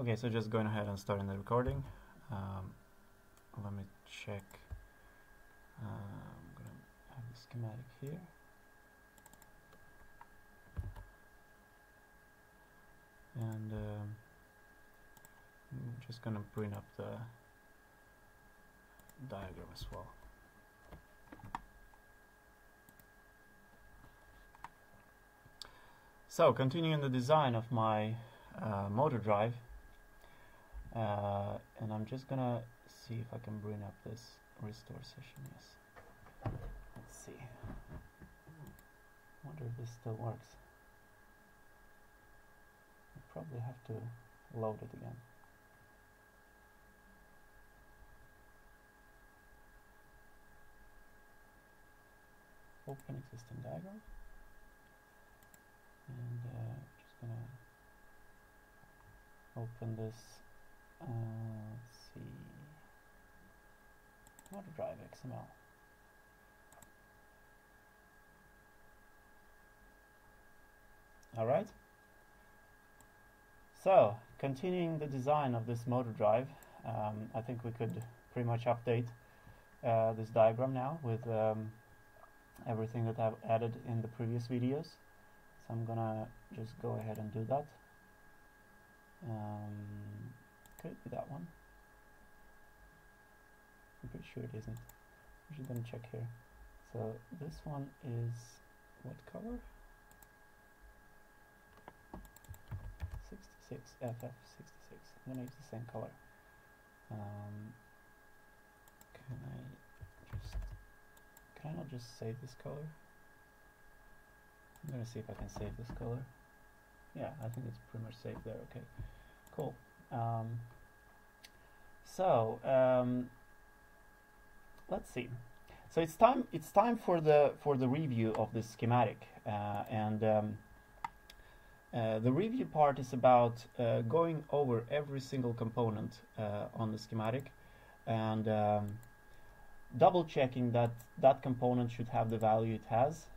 Okay, so just going ahead and starting the recording. Let me check. I'm gonna have the schematic here. And I'm just gonna bring up the diagram as well. So, continuing the design of my motor drive, and I'm just gonna see if I can bring up this restore session. Yes. Let's see. I wonder if this still works. I probably have to load it again. Open existing diagram. And just gonna open this, let's see, motor drive XML. Alright, so continuing the design of this motor drive, I think we could pretty much update this diagram now with everything that I've added in the previous videos. So I'm gonna just go ahead and do that. Could it be that one? I'm pretty sure it isn't. I'm just gonna check here. So this one is what color? 66, FF66. I'm gonna use the same color. Can I not just save this color? I'm gonna see if I can save this color. Yeah, I think it's pretty much saved there. Okay, cool. Let's see. So it's time for the review of this schematic, and the review part is about going over every single component on the schematic and double checking that that component should have the value it has,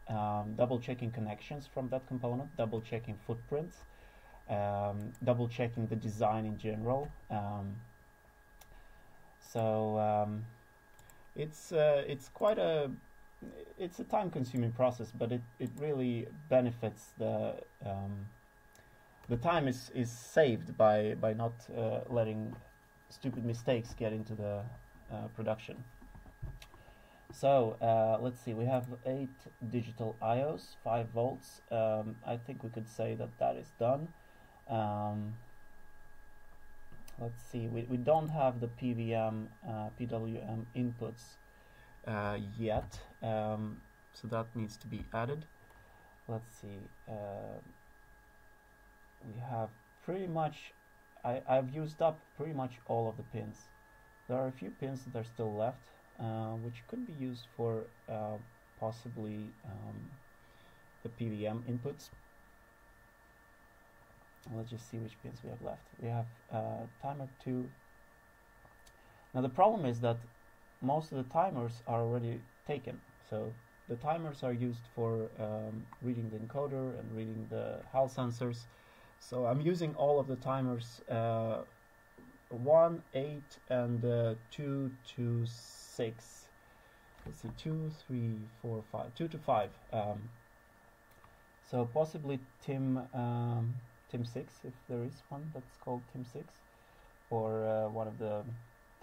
double checking connections from that component, double checking footprints, double checking the design in general. It's quite a time consuming process, but it really benefits the time is saved by not letting stupid mistakes get into the production. So let's see, we have 8 digital IOs, 5 volts. I think we could say that that is done. Let's see, we don't have the PWM inputs yet, so that needs to be added. Let's see, we have pretty much, I've used up pretty much all of the pins. There are a few pins that are still left, which could be used for possibly the PWM inputs. Let's just see which pins we have left. We have timer 2. Now the problem is that most of the timers are already taken. So the timers are used for reading the encoder and reading the Hall sensors. So I'm using all of the timers 1, 8, and 2 to 6. Let's see, 2, 3, 4, 5, 2 to 5. So possibly TIM 6, if there is one that's called TIM 6, or one of the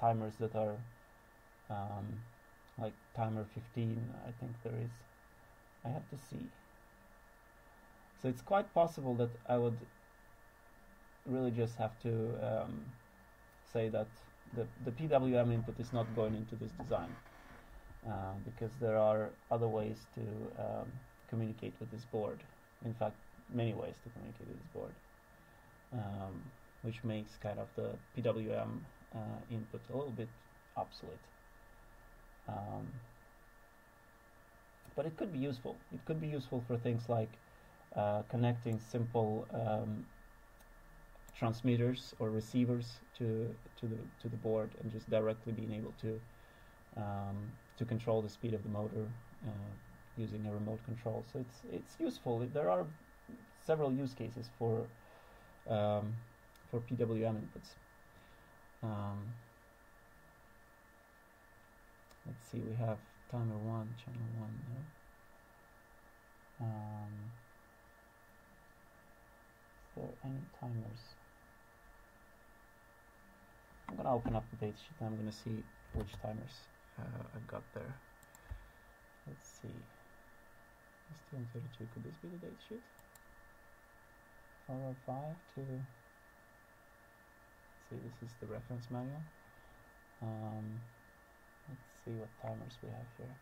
timers that are like timer 15. I think there is. I have to see. So it's quite possible that I would really just have to say that the PWM input is not going into this design, because there are other ways to communicate with this board. In fact, many ways to communicate with this board, which makes kind of the PWM input a little bit obsolete. But it could be useful. It could be useful for things like connecting simple transmitters or receivers to the board and just directly being able to control the speed of the motor using a remote control. So it's useful. There are several use cases for for PWM inputs. Let's see, we have timer 1, channel 1 there. Is there any timers? I'm gonna open up the date sheet and I'm gonna see which timers I've got there. Let's see. STM32, could this be the date sheet? 405 to... Let's see, this is the reference manual. Let's see what timers we have here.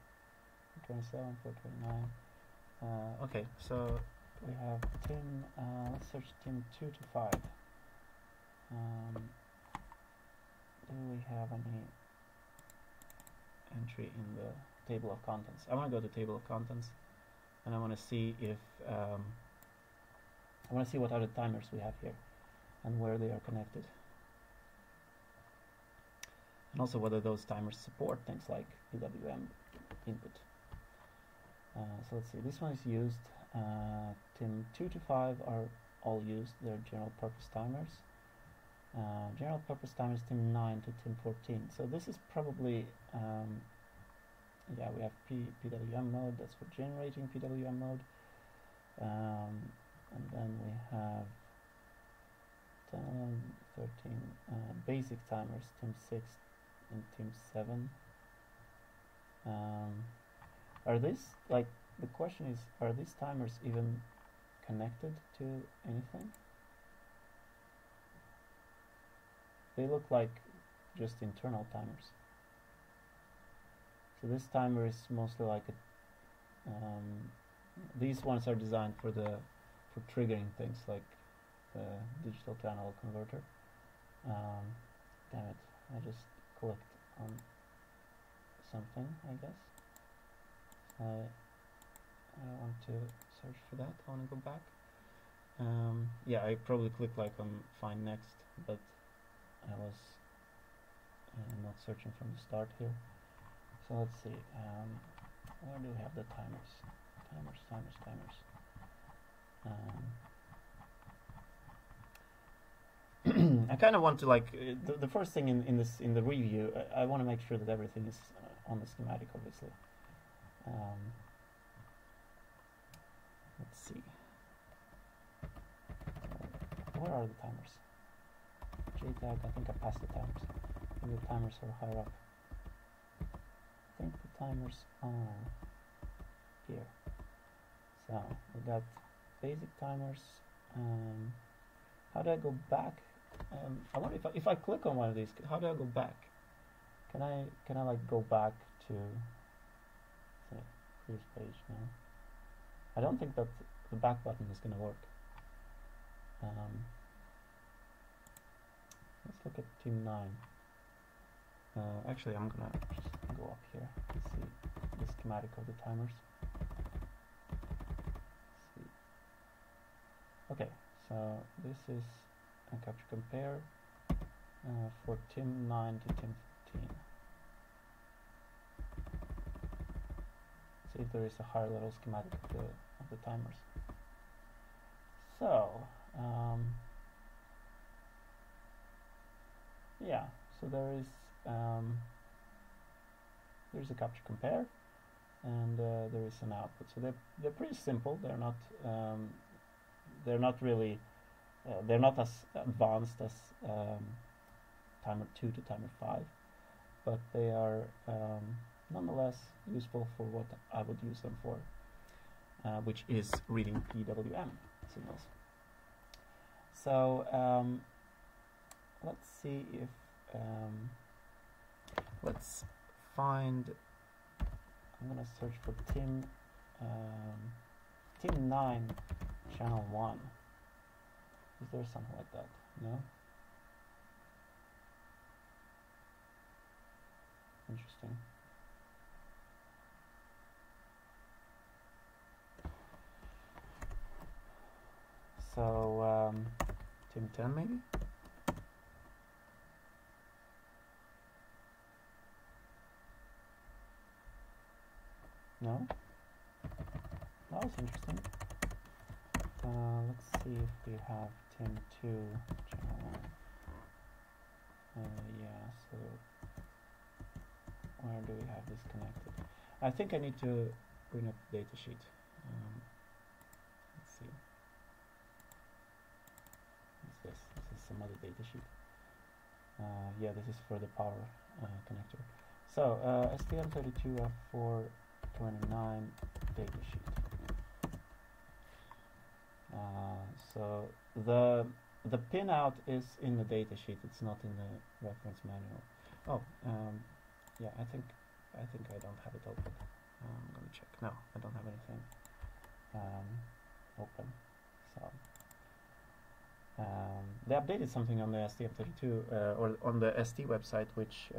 427, 429. Okay, so we have TIM, let's search TIM 2 to 5. Do we have any entry in the table of contents? I want to go to table of contents, and I want to see if I want to see what other timers we have here and where they are connected, and also whether those timers support things like PWM input. So let's see, this one is used. TIM 2 to 5 are all used. They're general purpose timers. General purpose timers TIM 9 to TIM 14. So this is probably, yeah, we have PWM mode, that's for generating PWM mode. And then we have 10, 13 basic timers, TIM 6 and TIM 7. Are these, like, the question is, are these timers even connected to anything? They look like just internal timers. So this timer is mostly like a, these ones are designed for triggering things like the digital to analog converter. Damn it, I just clicked on something, I guess. I don't want to search for that, I want to go back. Yeah, I probably clicked like on find next, but I was not searching from the start here. So let's see, where do we have the timers? Timers. I kind of want to, like, the first thing in the review, I want to make sure that everything is on the schematic, obviously. Let's see. Where are the timers? JTAG, I think I passed the timers. And the timers are higher up. I think the timers are here. So we got basic timers. How do I go back? I wonder if I click on one of these, how do I go back? Can I like go back to previous page now? I don't think that the back button is going to work. Let's look at TIM 9. Actually, I'm going to just go up here and see the schematic of the timers. See. Okay, so this is a capture compare for TIM 9 to TIM 15. See if there is a higher level schematic of the timers. So yeah, so there's a capture compare, and there is an output. So they're pretty simple. They're not really they're not as advanced as timer 2 to timer 5, but they are nonetheless useful for what I would use them for, which is reading PWM signals. So let's see if let's find. I'm gonna search for TIM 9 channel 1. Is there something like that? No. Interesting. So TIM 10 maybe? No? That was interesting. Let's see if we have TIM 2 channel 1. Yeah, so where do we have this connected? I think I need to bring up the datasheet. Let's see. What's this? This is some other datasheet. Yeah, this is for the power connector. So STM32F429 datasheet. So the pinout is in the datasheet. It's not in the reference manual. Oh, yeah. I think I don't have it open. I'm gonna check. No, I don't have anything open. So they updated something on the STM32 or on the ST website, which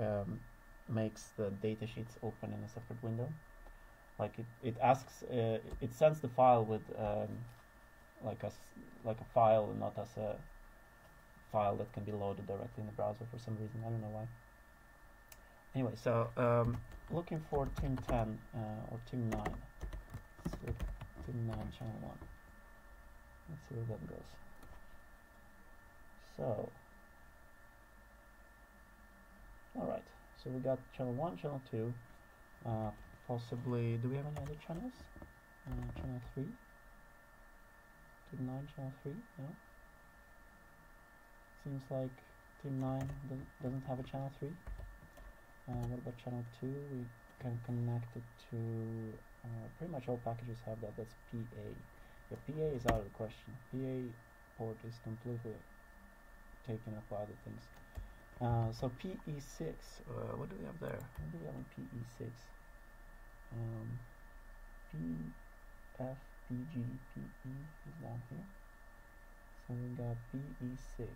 makes the datasheets open in a separate window. Like it asks, it sends the file with like a file, and not as a file that can be loaded directly in the browser for some reason. I don't know why. Anyway, so looking for TIM 10 or TIM 9. Let's look TIM 9 channel 1. Let's see where that goes. So, alright, so we got channel 1, channel 2, possibly, do we have any other channels? Channel 3? TIM 9, channel 3, no? Seems like TIM 9 doesn't have a channel 3. What about channel 2? We can connect it to, pretty much all packages have that, that's PA. The PA is out of the question. PA port is completely taken up by other things. So PE6, what do we have there? What do we have on PE6? PFPG, PE is down here. So we got PE6.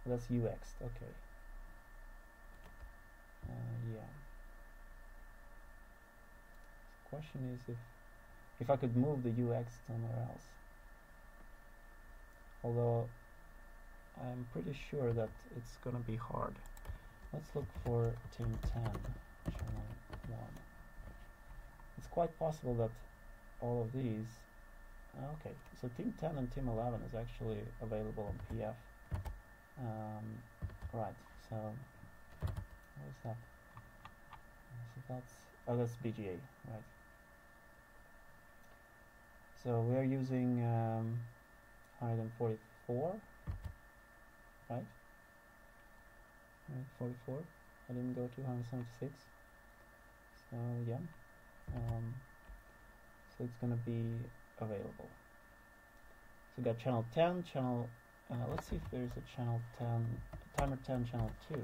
That's UX, okay. Yeah. The question is if I could move the UX somewhere else. Although I'm pretty sure that it's gonna be hard. Let's look for TIM 10 channel 1. It's quite possible that all of these. Okay, so TIM 10 and TIM 11 is actually available on PF. Right. So what is that? So that's BGA, right? So we are using 144, right? 144. I didn't go to 176. So yeah. So it's gonna be available. So we got channel 10, channel. Let's see if there's a channel 10, timer 10, channel 2.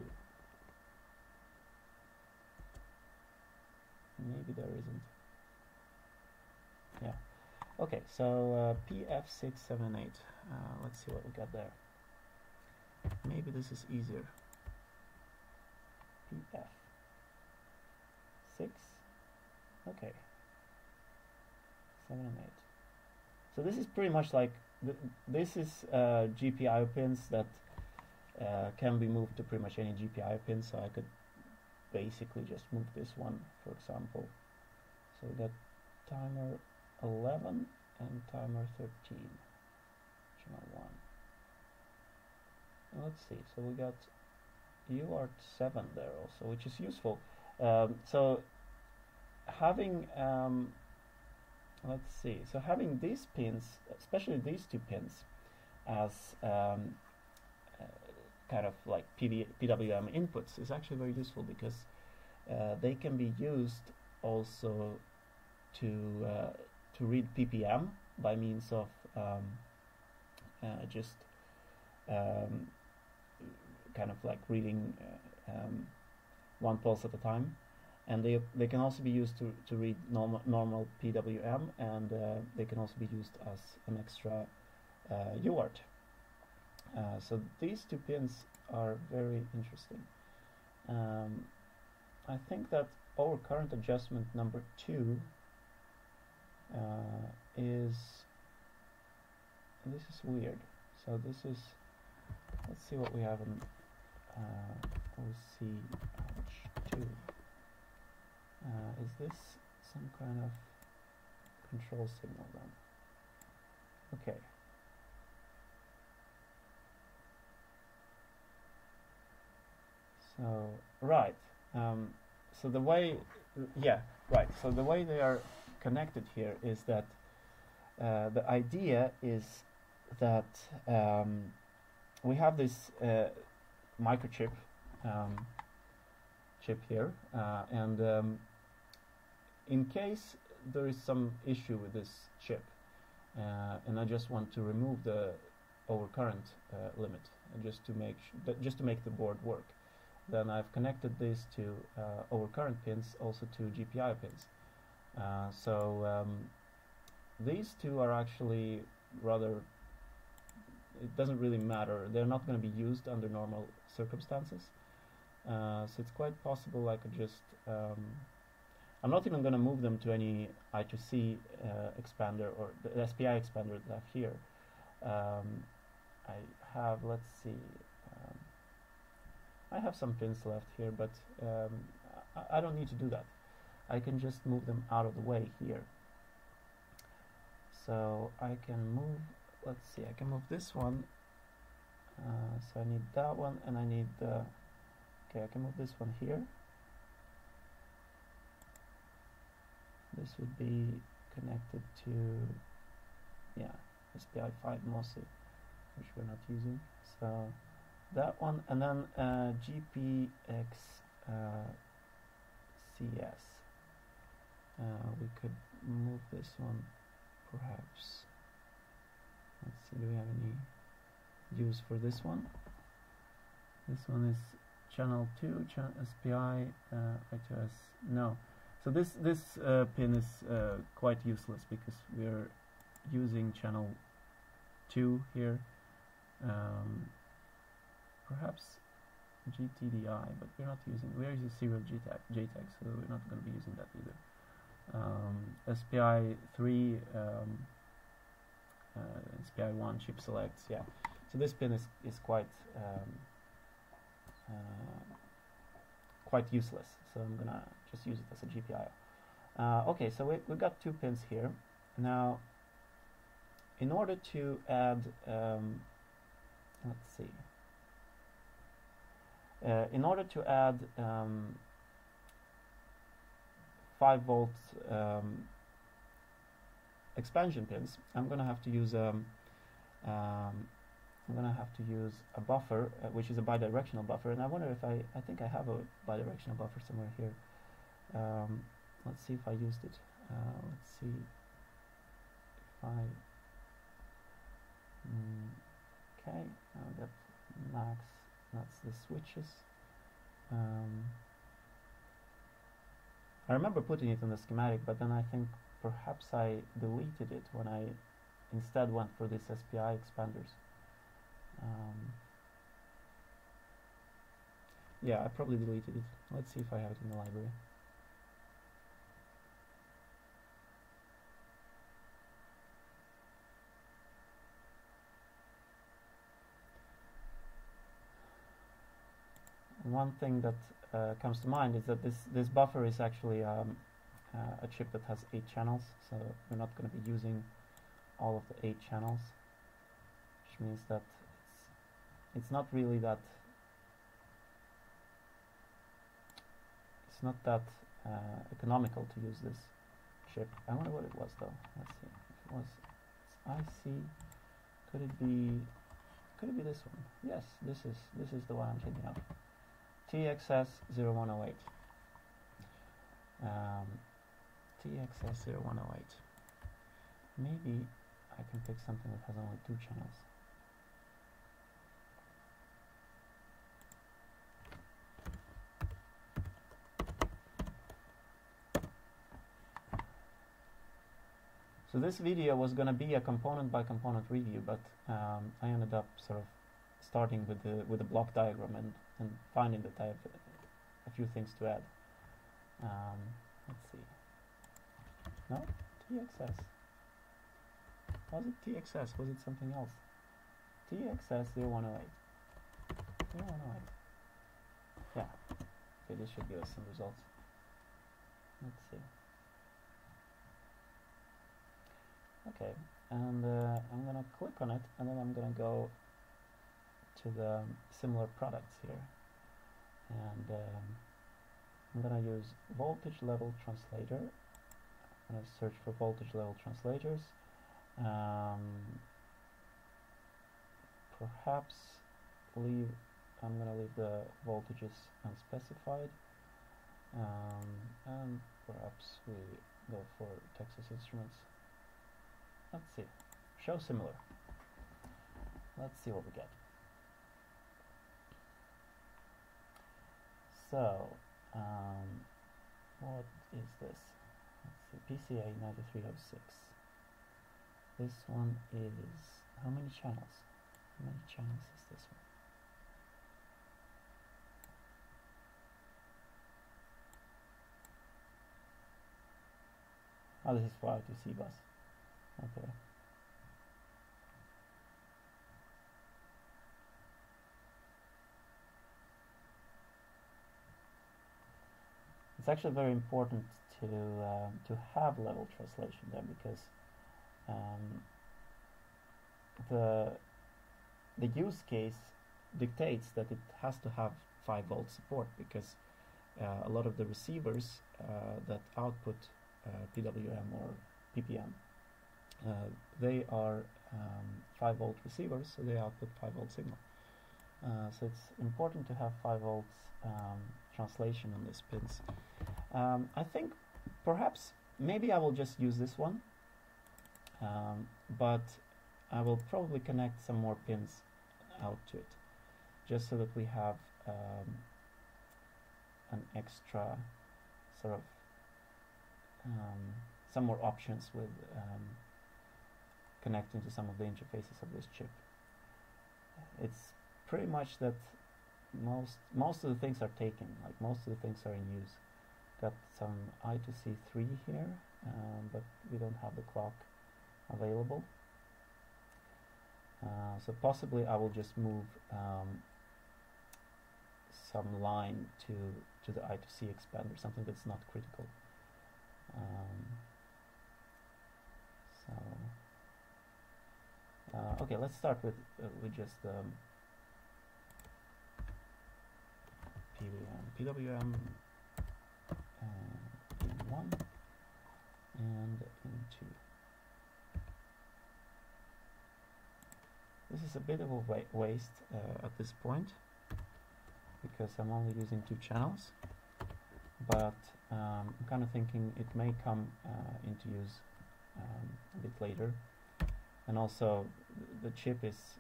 Maybe there isn't. Yeah. Okay, so PF678. Let's see what we got there. Maybe this is easier. PF6. Okay. 7 and 8. So this is pretty much like this is GPIO pins that can be moved to pretty much any GPIO pin. So I could basically just move this one, for example. So we got timer 11 and timer 13, channel 1. And let's see, so we got UART7 there also, which is useful. So having, let's see, so having these pins, especially these two pins, as kind of like PWM inputs is actually very useful, because they can be used also to read PPM by means of just kind of like reading one pulse at a time, and they can also be used to read normal PWM, and they can also be used as an extra UART. So these two pins are very interesting. I think that our current adjustment number 2 is, this is weird. So this is, let's see what we have in OCH2. Is this some kind of control signal then? Okay. So right. So the way, yeah, right. So the way they are connected here is that the idea is that we have this microchip chip here, and in case there is some issue with this chip, and I just want to remove the overcurrent limit, just to make the board work, then I've connected this to overcurrent pins, also to GPIO pins. So these two are actually rather, it doesn't really matter. They're not going to be used under normal circumstances. So it's quite possible I could just, I'm not even going to move them to any I2C expander or the SPI expander that I have here. I have, let's see, I have some pins left here, but I don't need to do that. I can just move them out of the way here. So I can move, let's see, I can move this one. So I need that one, and I need the, okay, I can move this one here. This would be connected to, yeah, SPI 5 mostly, which we're not using. So that one, and then GPX CS. We could move this one, perhaps. Let's see, do we have any use for this one? This one is channel 2, SPI, I2S, no. So this pin is quite useless because we're using channel 2 here. Perhaps GTDI, but we're not using, we're using serial JTAG, so we're not going to be using that either. SPI 3, SPI 1 chip selects, yeah. So this pin is quite quite useless, so I'm gonna just use it as a GPIO. Okay, so we've got 2 pins here. Now, in order to add, let's see, in order to add 5 volts expansion pins, I'm gonna have to use a buffer, which is a bidirectional buffer, and I wonder if I think I have a bidirectional buffer somewhere here. Let's see if I used it. Let's see if I. Okay, that max. That's the switches. I remember putting it in the schematic, but then I think perhaps I deleted it when I instead went for these SPI expanders. Yeah, I probably deleted it. Let's see if I have it in the library. One thing that comes to mind is that this buffer is actually a chip that has 8 channels, so we're not going to be using all of the 8 channels, which means that it's not really that, it's not that economical to use this chip. I wonder what it was though. Let's see. If it was, it's IC. Could it be this one? Yes, this is the one I'm thinking of. TXS0108. TXS0108. Maybe I can pick something that has only 2 channels. So this video was going to be a component by component review, but I ended up sort of starting with the block diagram and finding that I have a few things to add. Let's see. No, TXS. Was it TXS? Was it something else? TXS0108. 0108. Yeah. Okay, this should give us some results. Let's see. Okay, and I'm gonna click on it, and then I'm gonna go to the similar products here, and I'm gonna use voltage level translator. I'm gonna search for voltage level translators. Perhaps I'm gonna leave the voltages unspecified, and perhaps we go for Texas Instruments. Let's see, show similar. Let's see what we get. So, what is this? Let's see, PCA 9306. This one is, how many channels? How many channels is this one? Oh, this is for I2C bus. Okay. It's actually very important to have level translation there, because the use case dictates that it has to have 5-volt support, because a lot of the receivers that output PWM or PPM, they are 5-volt receivers, so they output 5-volt signal. So it's important to have 5 volts translation on these pins. I think perhaps maybe I will just use this one, but I will probably connect some more pins out to it, just so that we have an extra sort of some more options with connecting to some of the interfaces of this chip. It's pretty much that most of the things are taken, like most of the things are in use. Got some I2C3 here, but we don't have the clock available. So possibly I will just move some line to the I2C expander, something that's not critical. Okay, let's start with just PWM in 1 and in 2. This is a bit of a waste at this point, because I'm only using 2 channels, but I'm kind of thinking it may come into use a bit later. And also the chip is,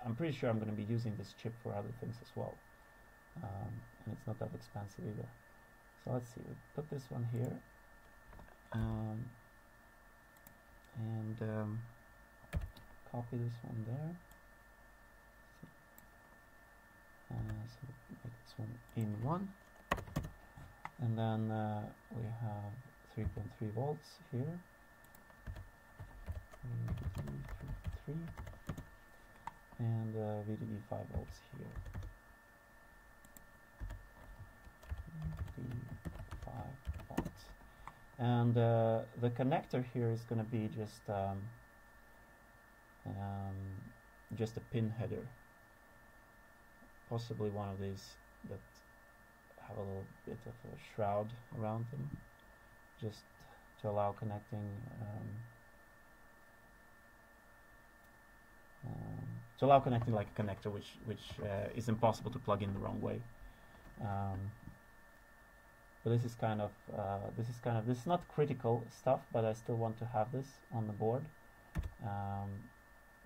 I'm pretty sure I'm going to be using this chip for other things as well, and it's not that expensive either. So let's see, we put this one here, and copy this one there. So make this one in 1, and then we have 3.3 volts here, 3, and VDD 5 volts here, VDD 5 volts, and the connector here is going to be just a pin header, possibly one of these that have a little bit of a shroud around them, just to allow connecting like a connector, which is impossible to plug in the wrong way. But this is this is not critical stuff, but I still want to have this on the board,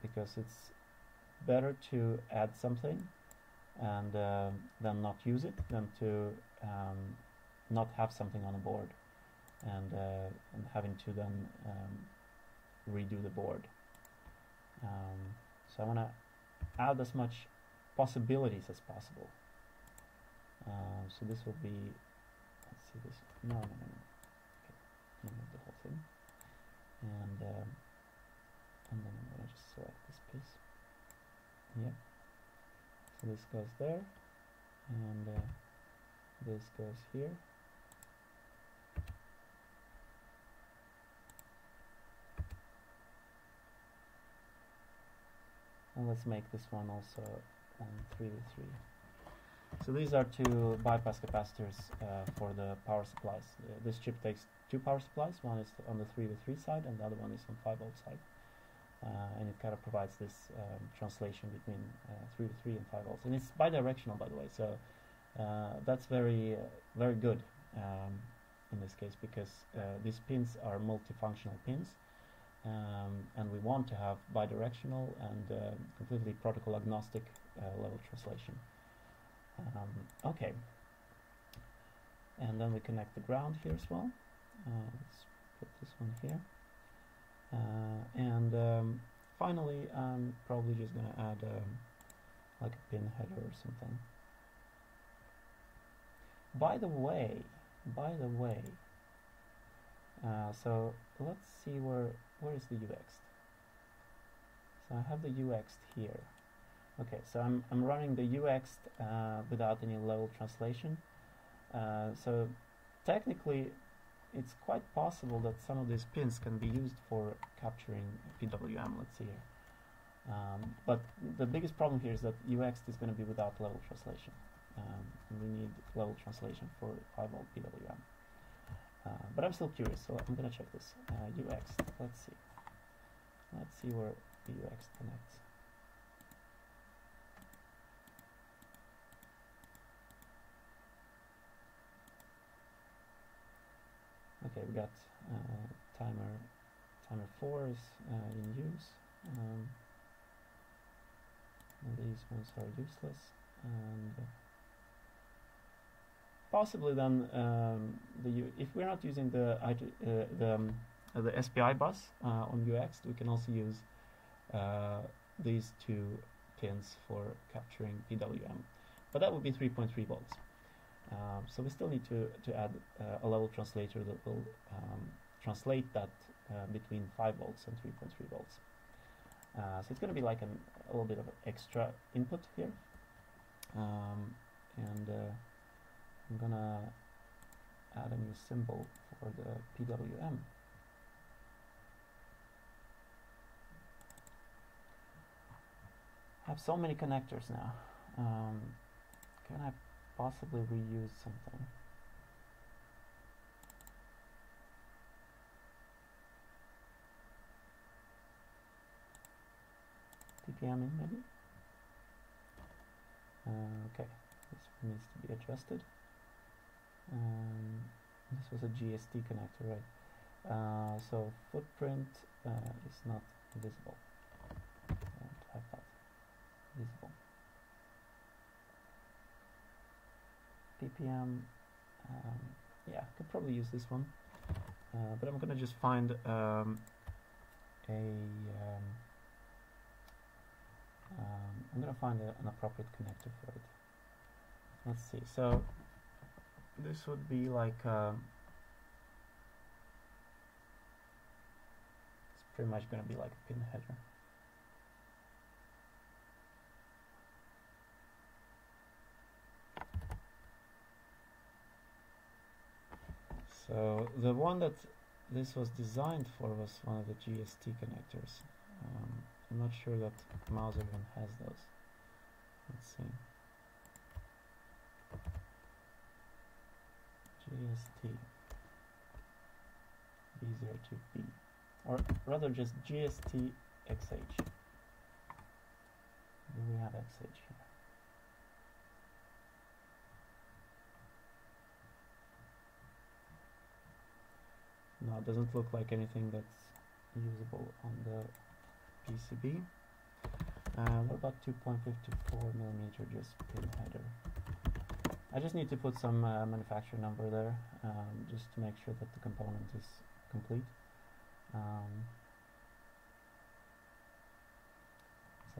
because it's better to add something and then not use it than to not have something on the board and having to then redo the board. So I want to add as much possibilities as possible. So this will be, let's see this, no. Okay, remove the whole thing, and then I'm going to just select this piece. Yep. So this goes there, and this goes here. And let's make this one also on 3 to 3. So these are two bypass capacitors for the power supplies. This chip takes two power supplies. One is on the 3-to-3 side, and the other one is on 5-volt side. And it kind of provides this translation between 3-to-3 and 5 volts. And it's bidirectional, by the way, so that's very good in this case, because these pins are multifunctional pins, and we want to have bidirectional and completely protocol agnostic level translation. Okay, and then we connect the ground here as well. Let's put this one here. And finally, I'm probably just going to add like a pin header or something. By the way, so let's see where is the UX. So I have the UX here. Okay, so I'm running the UX without any level translation. So technically, it's quite possible that some of these pins can be used for capturing PWM, let's see here. But the biggest problem here is that UX is going to be without level translation. And we need level translation for 5-volt PWM. But I'm still curious, so I'm going to check this. UX, let's see. Let's see where the UX connects. Okay, we got timer 4 is in use. And these ones are useless. And possibly then, if we're not using the SPI bus on UX, we can also use these two pins for capturing PWM. But that would be 3.3 volts. So we still need to add a level translator that will translate that between 5 volts and 3.3 volts. So it's going to be like a little bit of extra input here. And I'm going to add a new symbol for the PWM. I have so many connectors now. Can I possibly reuse something? TPM in maybe? Okay, this one needs to be adjusted. This was a GST connector, right? So footprint is not visible. I don't have that visible. PPM, yeah, I could probably use this one, but I'm gonna just find I'm gonna find an appropriate connector for it. Let's see. So this would be like it's pretty much gonna be like a pin header. So the one that this was designed for was one of the GST connectors. I'm not sure that Mauser even has those. Let's see. GST B02B, or rather just GST XH. Do we have XH here? No, it doesn't look like anything that's usable on the PCB. What about 2.54mm just pin header? I just need to put some manufacturer number there, just to make sure that the component is complete. So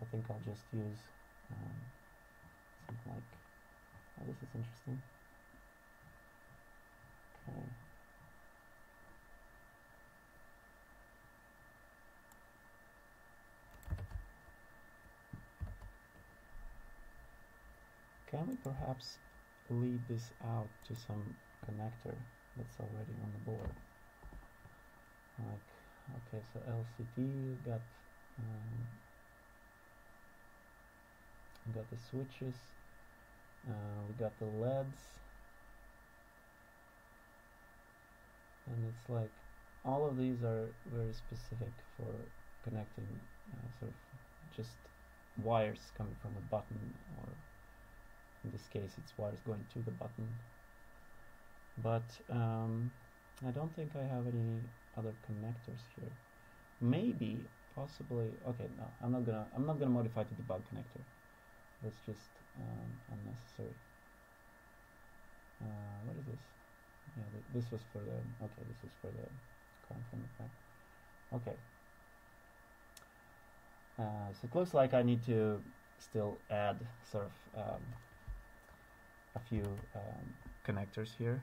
I think I'll just use something like, oh, this is interesting. Okay. Can we perhaps lead this out to some connector that's already on the board? Like, okay, so LCD got the switches, We got the LEDs, and it's like all of these are very specific for connecting sort of just wires coming from a button, or in this case it's wires going to the button. But I don't think I have any other connectors here. Maybe, possibly. Okay, no, I'm not gonna modify the debug connector. That's just unnecessary. What is this? Yeah, this was for the. Okay, this was for the current from the back. Okay. So it looks like I need to still add sort of a few connectors here,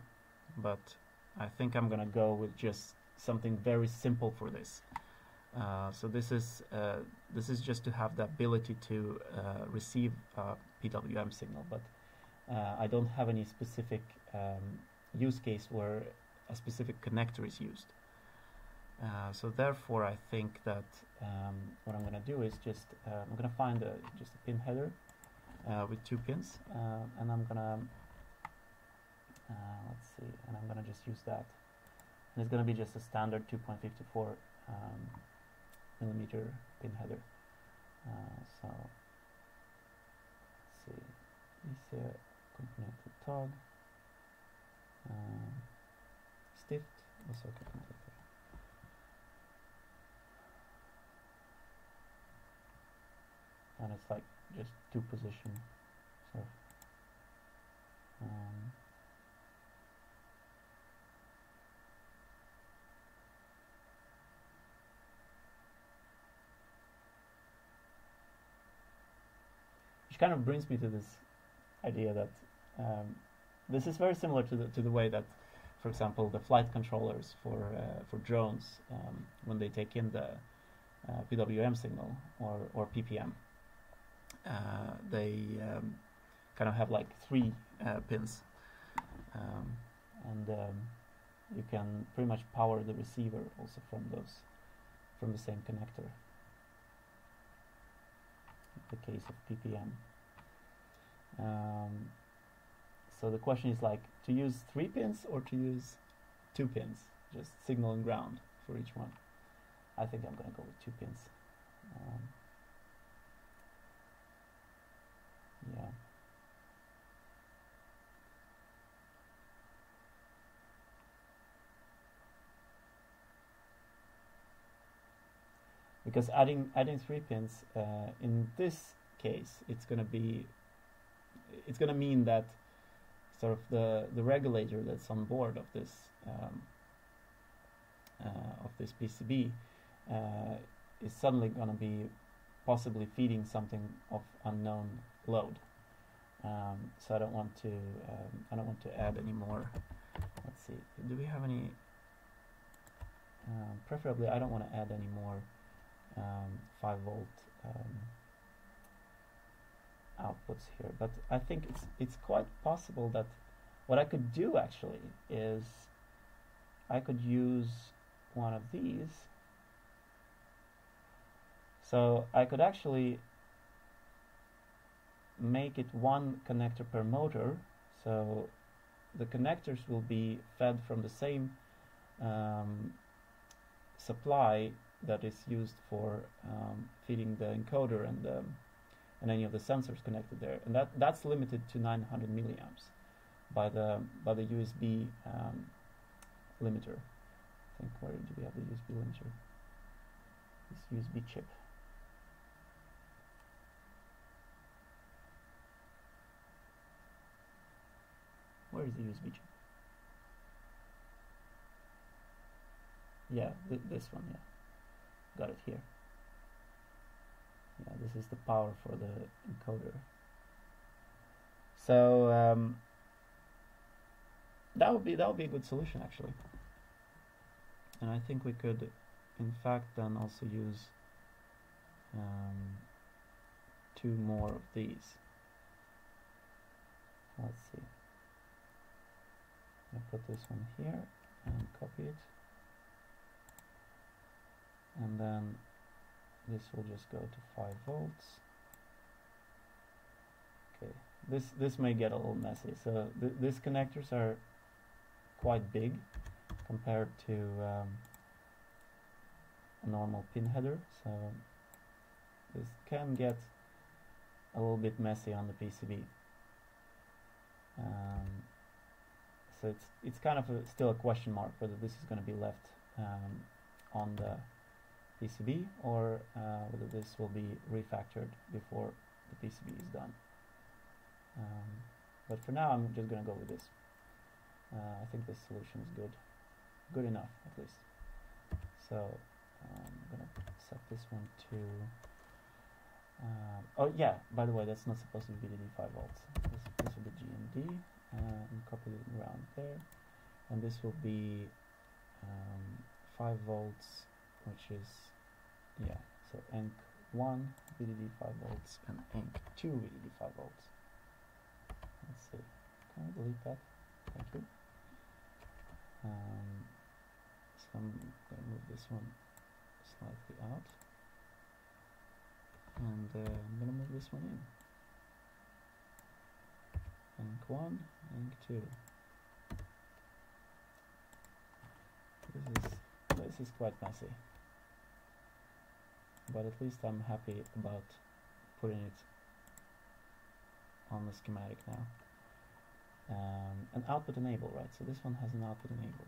but I think I'm gonna go with just something very simple for this. So this is just to have the ability to receive a PWM signal, but I don't have any specific use case where a specific connector is used. So therefore, I think that what I'm going to do is just I'm going to find just a pin header with 2 pins, and I'm going to let's see, and I'm going to just use that. And it's going to be just a standard 2.54 millimeter pin header. So let's see, IC komponenter tag, stift och socketkontraktor. And it's like just 2 position, so which kind of brings me to this idea that this is very similar to the way that, for example, the flight controllers for drones, when they take in the PWM signal or PPM, they kind of have like 3 pins, and you can pretty much power the receiver also from the same connector. In the case of PPM. So the question is like to use 3 pins or to use 2 pins, just signal and ground for each one. I think I'm going to go with 2 pins. Yeah. Because adding 3 pins in this case, it's going to mean that sort of the regulator that's on board of this PCB is suddenly going to be possibly feeding something of unknown load. So I don't want to add any more. Let's see. Do we have any? Preferably, I don't want to add any more 5-volt outputs here. But I think it's quite possible that what I could do actually is I could use one of these. So I could actually make it 1 connector per motor. So the connectors will be fed from the same supply that is used for feeding the encoder and any of the sensors connected there, and that's limited to 900 milliamps by the USB limiter. I think, where do we have the USB limiter? This USB chip. Where is the USB chip? Yeah, this one, yeah. Got it here. Yeah, this is the power for the encoder. So that would be a good solution actually. And I think we could, in fact, then also use 2 more of these. Let's see. I put this one here and copy it. And then this will just go to 5 volts. Okay, this may get a little messy. So these connectors are quite big compared to a normal pin header, so this can get a little bit messy on the PCB. So it's kind of still a question mark whether this is going to be left on the PCB or whether this will be refactored before the PCB is done. But for now I'm just going to go with this. I think this solution is good enough at least. So I'm going to set this one to oh yeah, by the way, that's not supposed to be VDD 5 volts. This will be GND, and copy it around there, and this will be 5 volts, which is, yeah, so ENC 1 VDD 5 volts and ENC 2 VDD 5 volts. Let's see, can I delete that? Thank you. So I'm going to move this one slightly out. And I'm going to move this one in. ENC 1, ENC 2. This is quite messy. But at least I'm happy about putting it on the schematic now. An output enable, right? So this one has an output enable.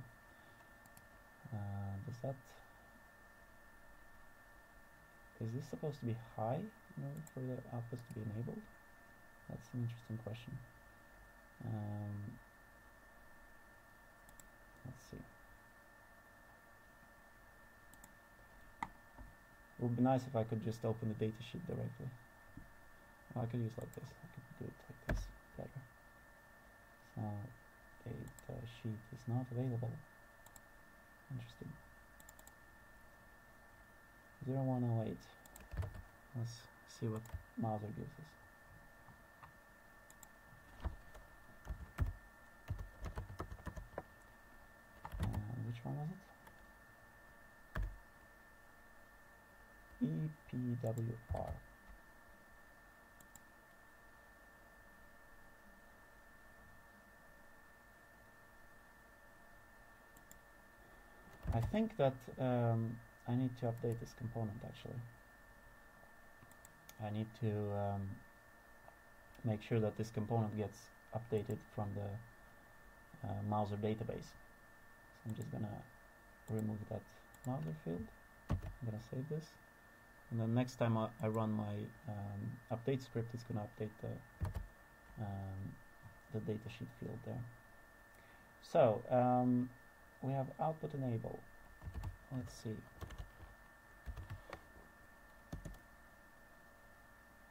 Is this supposed to be high in order for the outputs to be enabled? That's an interesting question. Let's see. It would be nice if I could just open the datasheet directly. I could use like this. I could do it like this better. So datasheet is not available. Interesting. 0108. Let's see what Mauser gives us. Which one was it? EPWR. I think that I need to update this component actually. I need to make sure that this component gets updated from the Mauser database. So I'm just gonna remove that Mauser field. I'm gonna save this, and then next time I run my update script, it's gonna update the datasheet field there. So we have output enable. Let's see.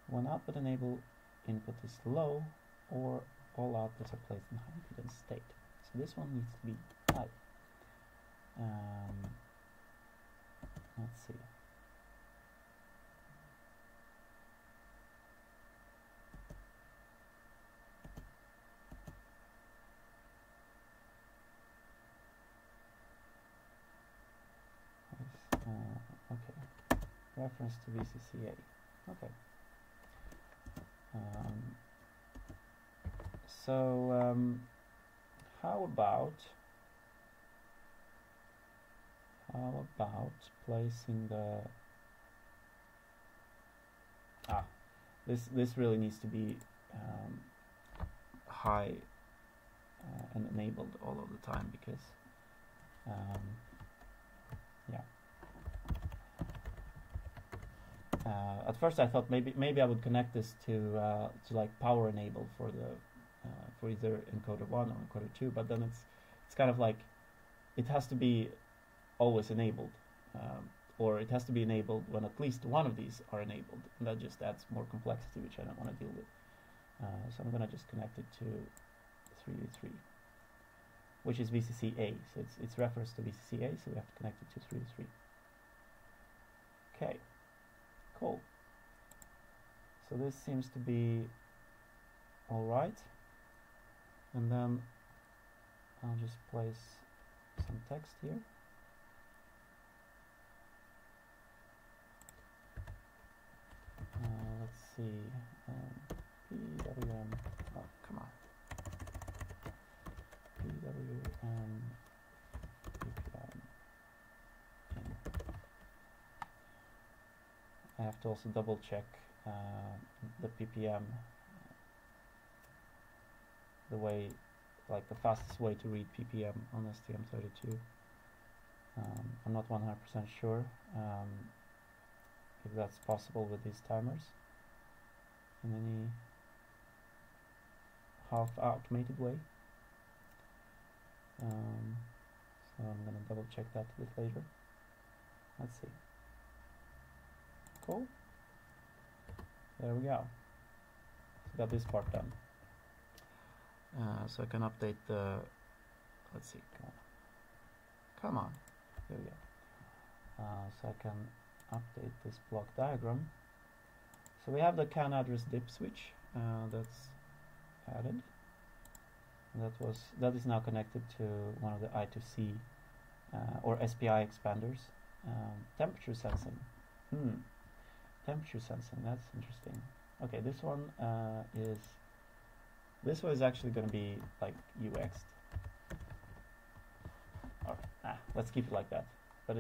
When output enable input is low, or all outputs are placed in high impedance state. So this one needs to be high. Let's see. Okay. Reference to VCCA. Okay. How about placing the this really needs to be high and enabled all of the time, because yeah. At first I thought maybe I would connect this to like power enable for the for either encoder 1 or encoder 2, but then it's kind of like it has to be always enabled, or it has to be enabled when at least one of these are enabled, and that just adds more complexity, which I don't want to deal with. So I'm gonna just connect it to 3v3, which is VCCA, so it's reference to VCCA, so we have to connect it to 3v3. Okay. Cool. So this seems to be all right, and then I'll just place some text here. Let's see, PWM have to also double check the ppm, the way, like the fastest way to read ppm on STM32. I'm not 100% sure if that's possible with these timers in any half automated way. So I'm gonna double check that a bit later. Let's see. Cool. There we go. So got this part done. So I can update the. Let's see. Come on. There we go. So I can update this block diagram. So we have the CAN address dip switch that's added. That is now connected to one of the I2C or SPI expanders. Temperature sensing. Temperature sensing. That's interesting. Okay, this one is actually going to be like UX'd. Let's keep it like that. But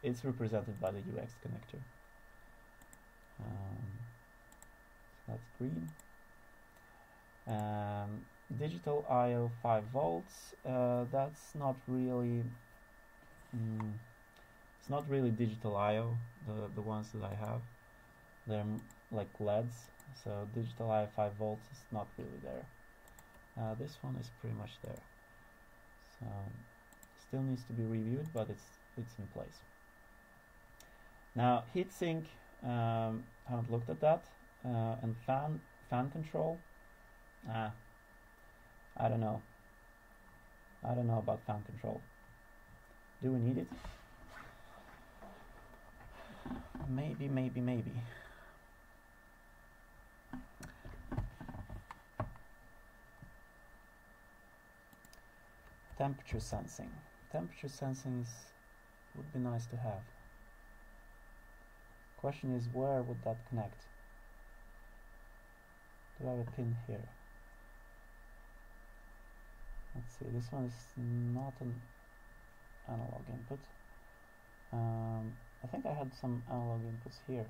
it's represented by the UX connector. So that's green. Digital I/O 5 volts. That's not really. It's not really digital I/O. The ones that I have, they're like LEDs. So digital I/O 5 volts is not really there. This one is pretty much there. So still needs to be reviewed, but it's in place. Now heatsink, haven't looked at that, and fan control. I don't know. I don't know about fan control. Do we need it? Maybe. Temperature sensing. Temperature sensing would be nice to have. Question is, where would that connect? Do I have a pin here? Let's see, this one is not an analog input. I think I had some analog inputs here.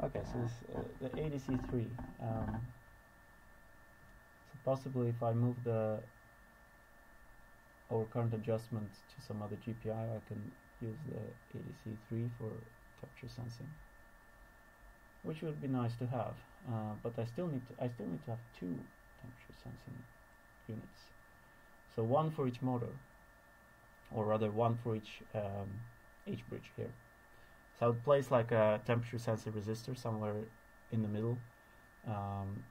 Okay, so this, the ADC3. So possibly if I move the overcurrent adjustment to some other GPIO, I can use the ADC3 for temperature sensing, which would be nice to have. But I still need to have two temperature sensing units. So one for each motor, or rather one for each H-bridge here. So I would place like a temperature sensor resistor somewhere in the middle, and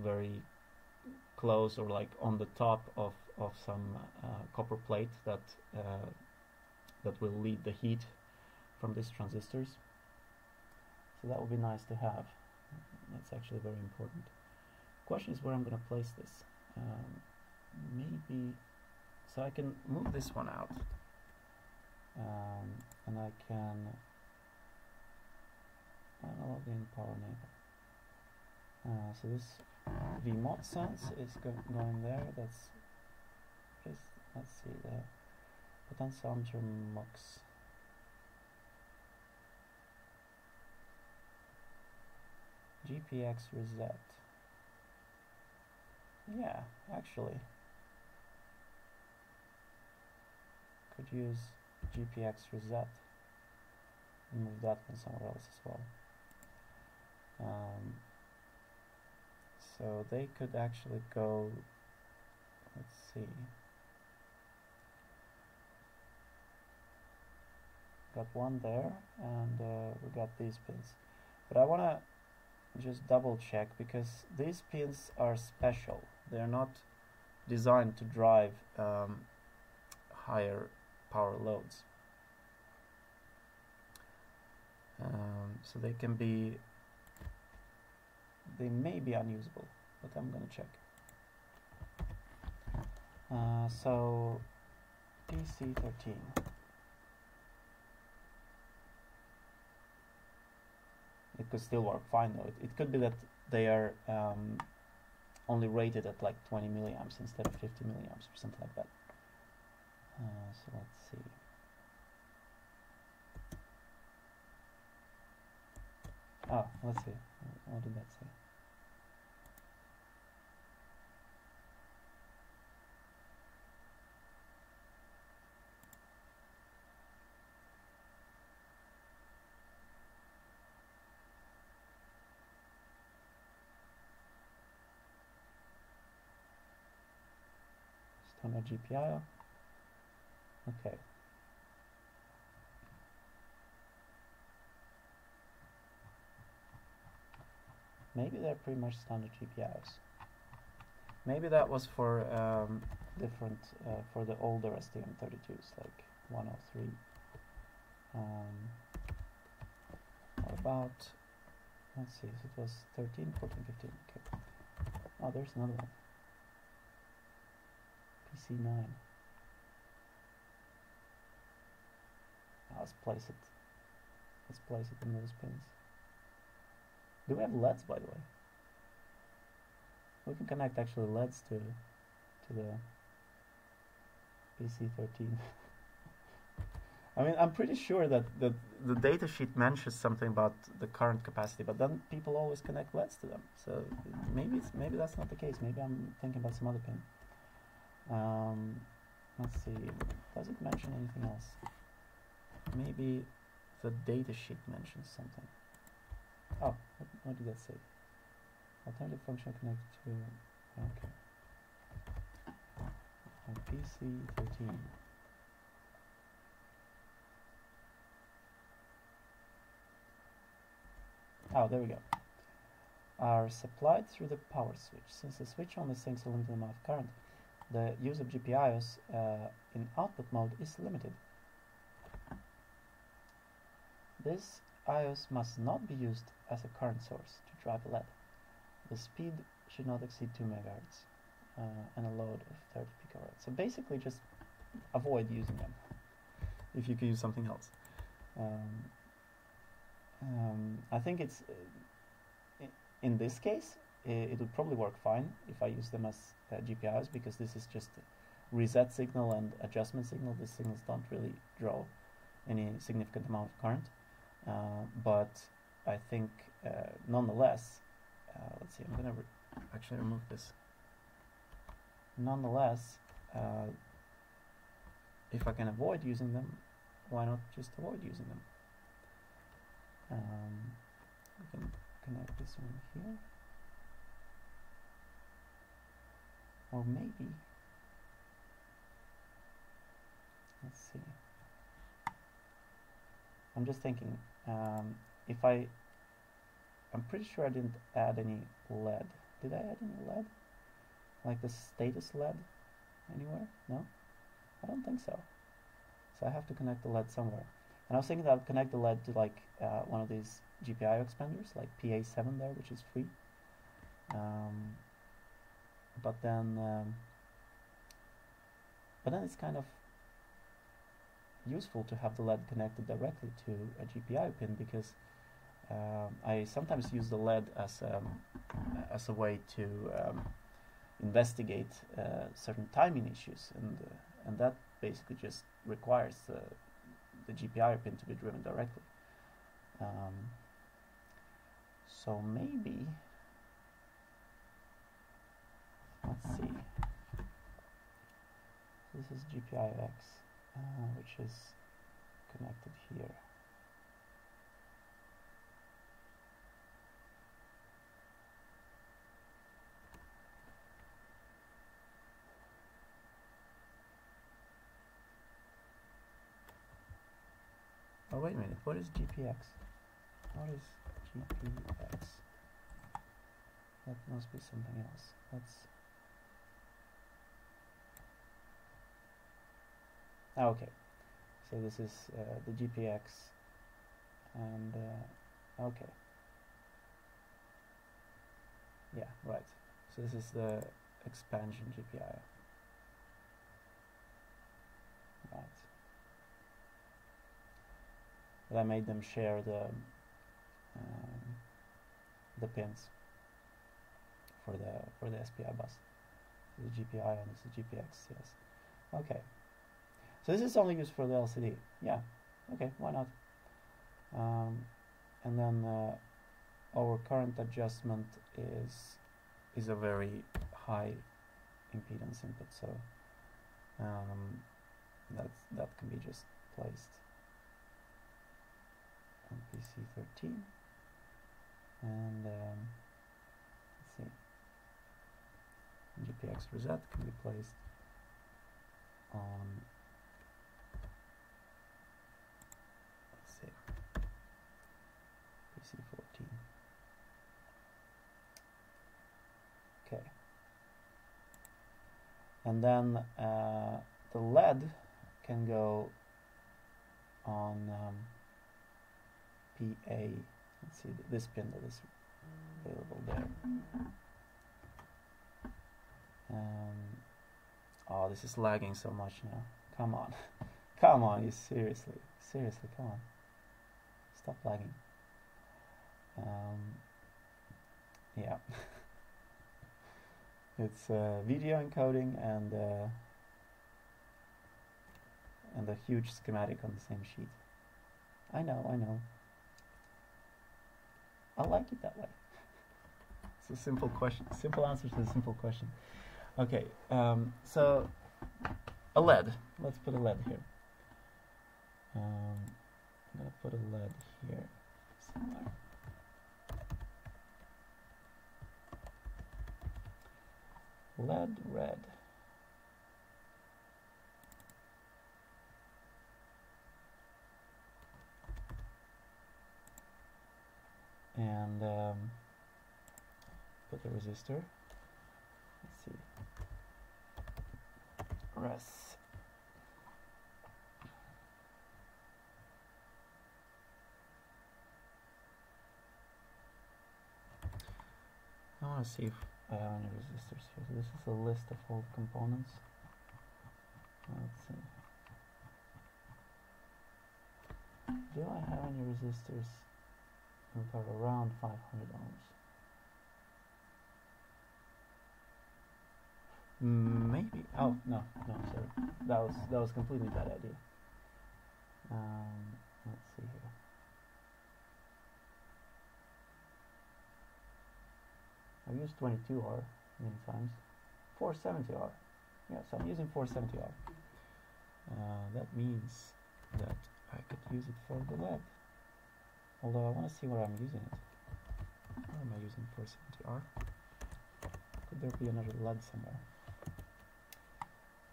very close or like on the top of some copper plate that will lead the heat from these transistors. So that would be nice to have. That's actually very important. Question is where I'm going to place this. Maybe so I can move this one out, and I can analog in power enable. So this VMOD sense is going there. Let's see, the potentiometer mux. GPX reset. Yeah, actually could use GPX reset and move that one somewhere else as well. So they could actually go, let's see, got one there, and we got these pins. But I want to just double check, because these pins are special. They're not designed to drive higher power loads. So they may be unusable, but I'm gonna check. So PC13, it could still work fine though. It could be that they are only rated at like 20 milliamps instead of 50 milliamps or something like that. So let's see. Oh, let's see. What did that say? Standard GPIO. Okay. Maybe they're pretty much standard GPIOs. Maybe that was for different for the older STM32s, like 103. What about, let's see, so it was 13, 14, 15. Okay. Oh, there's another one. PC9. Let's place it. Let's place it in those pins. Do we have LEDs, by the way? We can connect actually LEDs to the PC13. I mean, I'm pretty sure that the datasheet mentions something about the current capacity, but then people always connect LEDs to them. So maybe that's not the case. Maybe I'm thinking about some other pin. Let's see. Does it mention anything else? Maybe the datasheet mentions something. Oh, what did that say? Alternative function connected to, okay. PC13. Oh, there we go. Are supplied through the power switch. Since the switch only sinks a limited amount of current, the use of GPIOs in output mode is limited. This IOS must not be used as a current source to drive a LED. The speed should not exceed 2 MHz and a load of 30 picofarad. So basically just avoid using them if you can use something else. I think it's in this case it would probably work fine if I use them as GPIOs, because this is just reset signal and adjustment signal. These signals don't really draw any significant amount of current. But I think nonetheless, let's see, I'm going to actually remove this. Nonetheless, if I can avoid using them, why not just avoid using them? We can connect this one here. Or maybe, let's see. I'm just thinking, if I'm pretty sure I didn't add any LED. Did I add any LED? Like the status LED anywhere? No? I don't think so. So I have to connect the LED somewhere. And I was thinking that I'd connect the LED to like one of these GPIO expanders, like PA7 there, which is free. But then it's kind of useful to have the LED connected directly to a GPIO pin, because I sometimes use the LED as a way to investigate certain timing issues, and that basically just requires the GPIO pin to be driven directly. So maybe, let's see. This is GPIO X, which is connected here. Oh, wait a minute, what is GPX? What is GPX? That must be something else. Let's... okay, so this is the GPX, and okay. Yeah, right. So this is the expansion GPIO. Right. But I made them share the the pins for the SPI bus. The GPI and this is GPX, yes. Okay. So this is only used for the LCD. Yeah. Okay, why not? And then our current adjustment is a very high impedance input, so that can be just placed on PC13, and let's see, GPX reset can be placed on, let's see, PC14. Okay, and then the LED can go on PA. Let's see, this pin that is available there. Oh, this is lagging so much now. Come on. Come on, you seriously, come on. Stop lagging. Yeah. It's video encoding and a huge schematic on the same sheet. I know. I like it that way. It's a simple question. Simple answer to a simple question. Okay, so a LED. Let's put a LED here. I'm gonna put a LED here somewhere. LED red. And put the resistor. Let's see. Res. I want to see if I have any resistors here. So this is a list of all components. Let's see. Do I have any resistors that are around 500 ohms? Maybe. Oh no, sorry. That was completely bad idea. Let's see here. I've used 22R many times. 470R. Yeah, so I'm using 470R. That means that I could use it for the LED. Although I want to see where I'm using it. Where am I using 470R? Could there be another LED somewhere?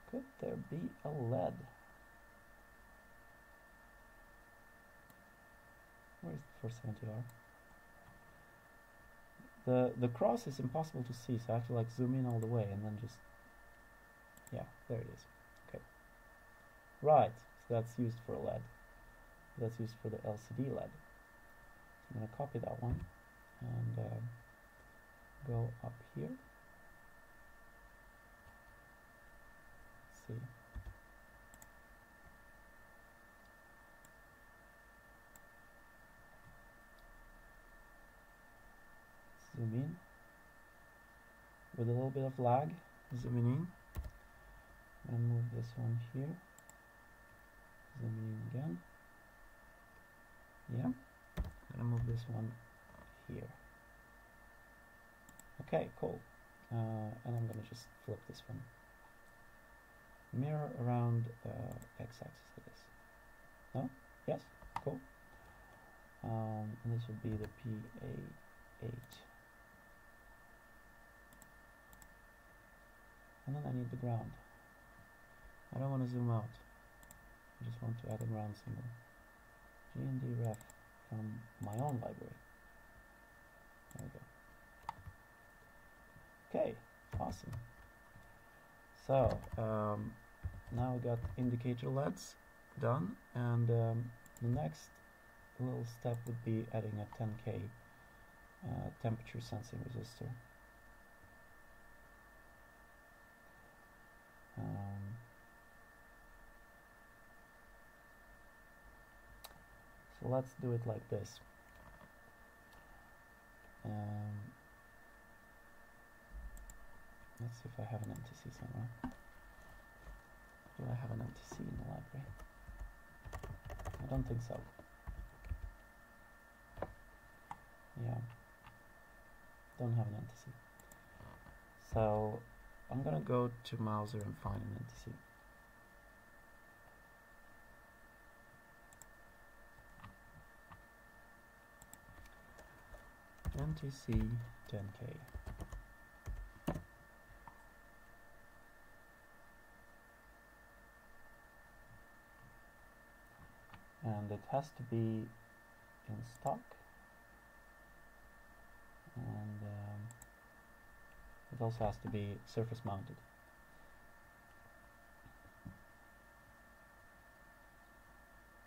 Could there be a LED? Where is the 470R? The cross is impossible to see, so I have to like zoom in all the way and then just, yeah, there it is. Okay, right, so that's used for a LED. That's used for the LCD LED. So I'm going to copy that one and go up here. Let's see. Zoom in with a little bit of lag. Zooming in. And move this one here. Zooming in again. Yeah. I'm gonna move this one here. Okay, cool. And I'm gonna just flip this one. Mirror around x-axis of this. No? Yes? Cool. And this would be the PA8. And then I need the ground. I don't want to zoom out. I just want to add a ground symbol. GND ref from my own library. There we go. Okay, awesome. So now we got indicator LEDs done, and the next little step would be adding a 10K temperature sensing resistor. So let's do it like this. Let's see if I have an NTC somewhere. Do I have an NTC in the library? I don't think so. Yeah, don't have an NTC. So I'm gonna go to Mouser and find an NTC. NTC 10K. And it has to be in stock, and it also has to be surface mounted.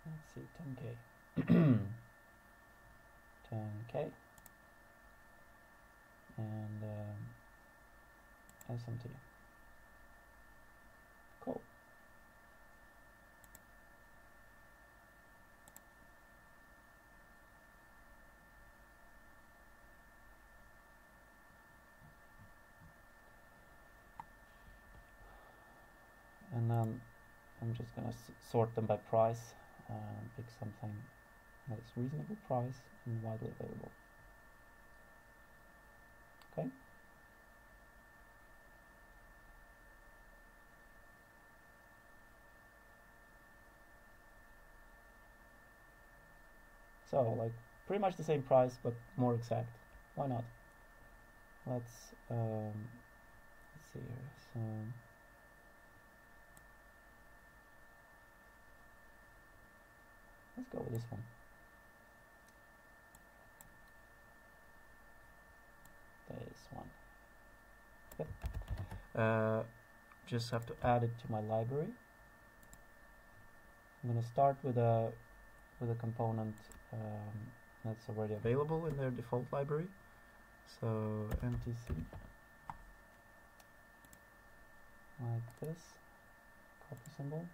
Let's see, 10K. 10K. And SMT. Cool. And then I'm just gonna sort them by price and pick something that's reasonable price and widely available. Okay. So, like, pretty much the same price, but more exact. Why not? Let's see here. So, let's go with this one. This one. Yep. Just have to add it to my library. I'm gonna start with a component that's already available in their default library. So MTC, like this, copy symbol,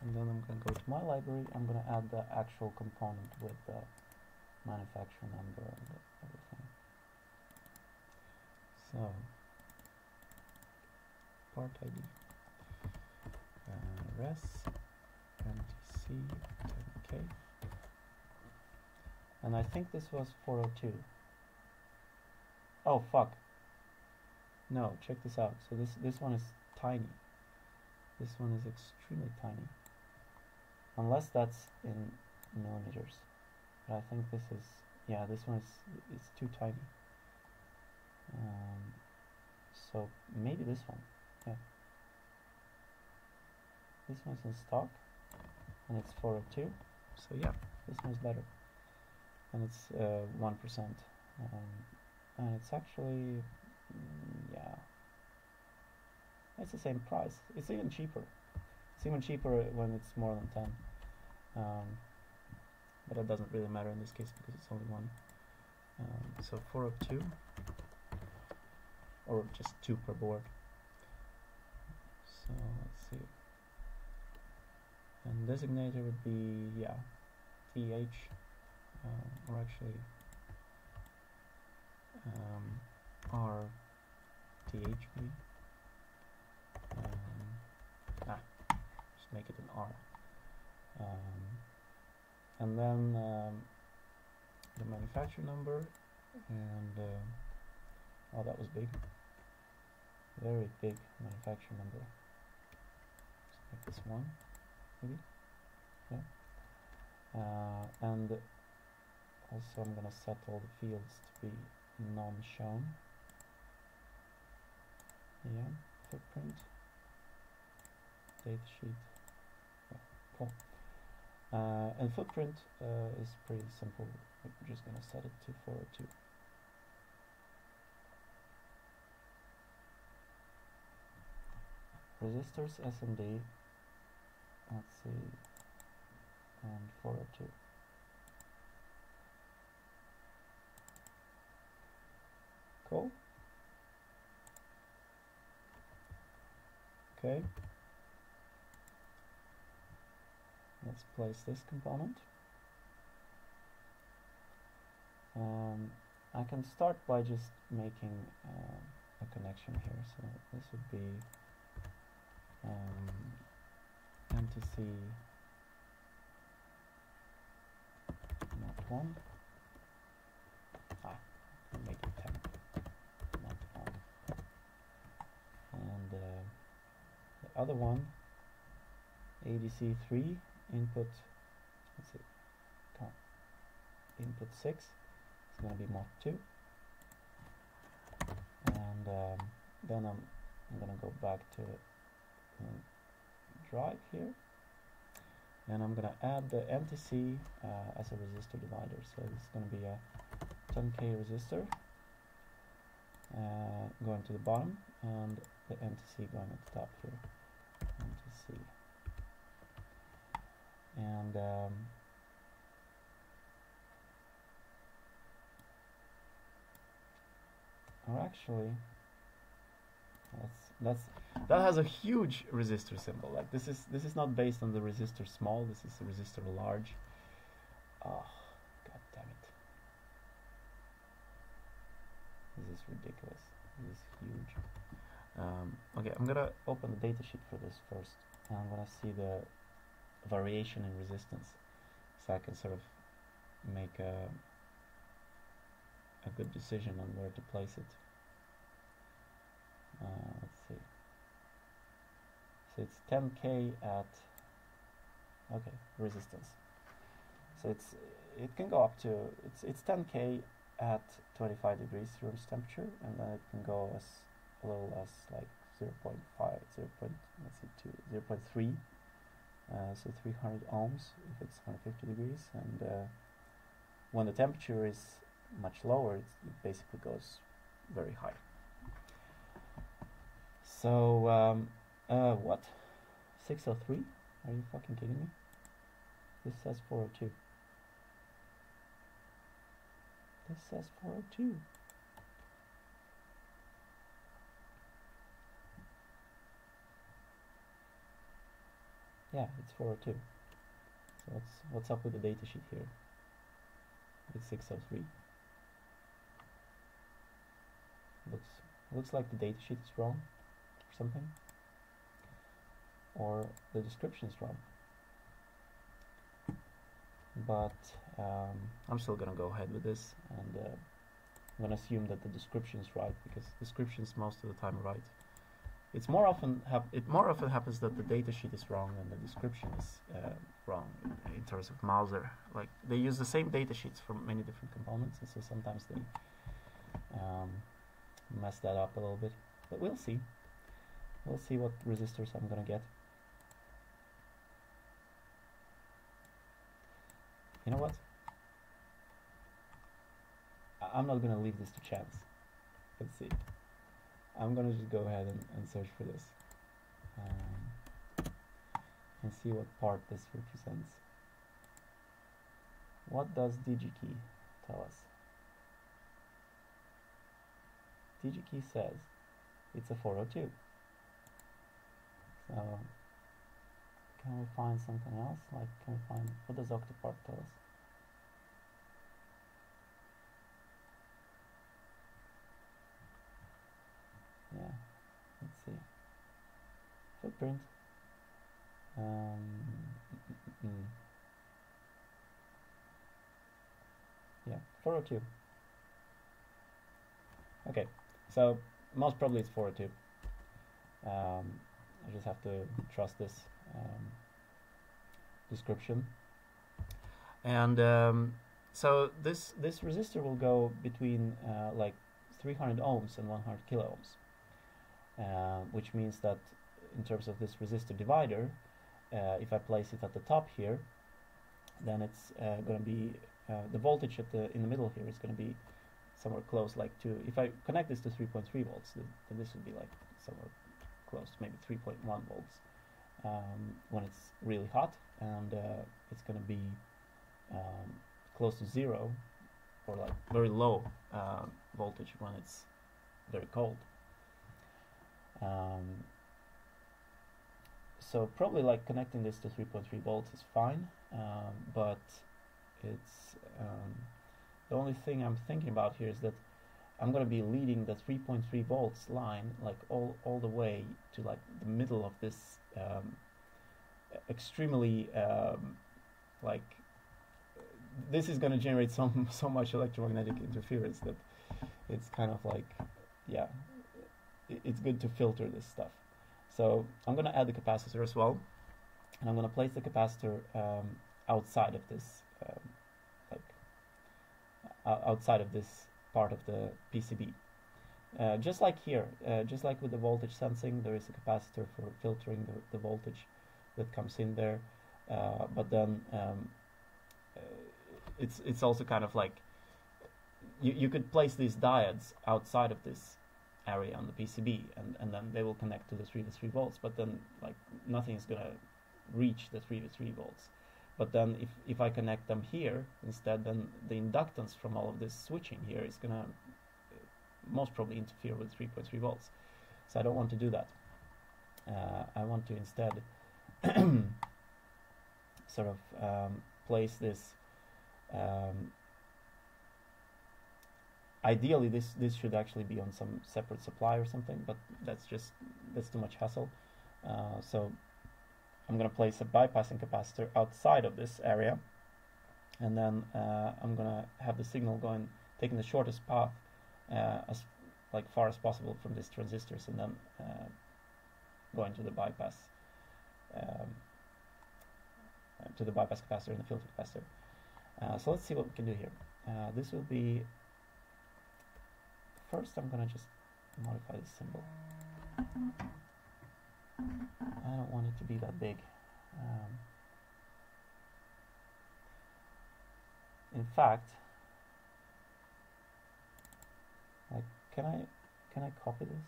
and then I'm gonna go to my library. I'm gonna add the actual component with the manufacturer number and everything. So part ID, res MTC 10K, and I think this was 402. Oh fuck! No, check this out. So this one is tiny. This one is extremely tiny, unless that's in millimeters. But I think this is, yeah, this one is too tiny. So maybe this one, yeah. This one's in stock, and it's 402. So yeah, this one's better, and it's 1%, and it's actually, yeah, it's the same price. It's even cheaper. It's even cheaper when it's more than 10. But it doesn't really matter in this case because it's only one. So 402. Or just 2 per board. So let's see. And designator would be, yeah, TH, or actually RTH maybe. Just make it an R. And then the manufacturer number, and oh, that was big. Very big manufacturer number. Just make this one, maybe. Yeah. And also I'm gonna set all the fields to be non-shown. Yeah, footprint, data sheet. Yeah, cool. And footprint is pretty simple. We're just gonna set it to 402. Resistors SMD, let's see, and 402. Cool. Okay. Let's place this component. I can start by just making a connection here. So this would be MTC not 1. Make it 10, not 1. And the other one, ADC 3, input, let's see, input 6, it's going to be mod 2. And then I'm going to go back to drive here, and I'm going to add the MTC as a resistor divider. So it's going to be a 10K resistor going to the bottom, and the MTC going at the top here. MTC. And or actually, that has a huge resistor symbol. Like this is not based on the resistor small. This is a resistor large. Oh, god damn it! This is ridiculous. This is huge. Okay, I'm gonna open the datasheet for this first, and I'm gonna see the variation in resistance, so I can sort of make a good decision on where to place it. Let's see. So it's 10K at resistance. So it can go up to it's 10K at 25 degrees room temperature, and then it can go as a little less, like 0.5, 0.3, so 300 ohms if it's 150 degrees, and when the temperature is much lower, it basically goes very high. So what? 603? Are you fucking kidding me? This says 402. This says 402. Yeah, it's 402. So what's up with the datasheet here? It's 603. Looks like the datasheet is wrong or something, or the description is wrong. But I'm still gonna go ahead with this, and I'm gonna assume that the description is right, because descriptions most of the time are right. It more often happens that the datasheet is wrong and the description is wrong in terms of Mauser. Like, they use the same datasheets for many different components, and so sometimes they mess that up a little bit. But we'll see. We'll see what resistors I'm gonna get. You know what? I'm not gonna leave this to chance. Let's see. I'm gonna just go ahead and search for this and see what part this represents. What does DigiKey tell us? DigiKey says it's a 402. So can we find something else? Like, can we find, what does Octopart tell us? Yeah, let's see. Footprint. Yeah, 402. Okay, so most probably it's 402. I just have to trust this description. And so this resistor will go between like 300 ohms and 100 kilo ohms, which means that in terms of this resistor divider, if I place it at the top here, then it's going to be the voltage in the middle here is going to be somewhere close, like to, if I connect this to 3.3 volts, then this would be like somewhere close to maybe 3.1 volts when it's really hot, and it's going to be close to zero, or like very low voltage when it's very cold. So probably like connecting this to 3.3 volts is fine, but it's The only thing I'm thinking about here is that I'm going to be leading the 3.3 volts line like all the way to like the middle of this extremely like this is going to generate so much electromagnetic interference that it's kind of like, yeah, it's good to filter this stuff. So I'm going to add the capacitor as well, and I'm going to place the capacitor outside of this outside of this part of the PCB. Just like here, just like with the voltage sensing, there is a capacitor for filtering the voltage that comes in there, but then it's also kind of like you could place these diodes outside of this area on the PCB, and then they will connect to the 3 to 3 volts, but then like nothing is going to reach the 3 to 3 volts. But then if I connect them here instead, then the inductance from all of this switching here is going to most probably interfere with 3.3 volts. So I don't want to do that. I want to instead sort of place this. Ideally, this should actually be on some separate supply or something, but that's too much hassle. So I'm going to place a bypassing capacitor outside of this area, and then I'm going to have the signal taking the shortest path as like far as possible from these transistors, and then going to the bypass capacitor and the filter capacitor. So let's see what we can do here. This will be, first I'm going to just modify this symbol. I don't want it to be that big. In fact, like, can I copy this?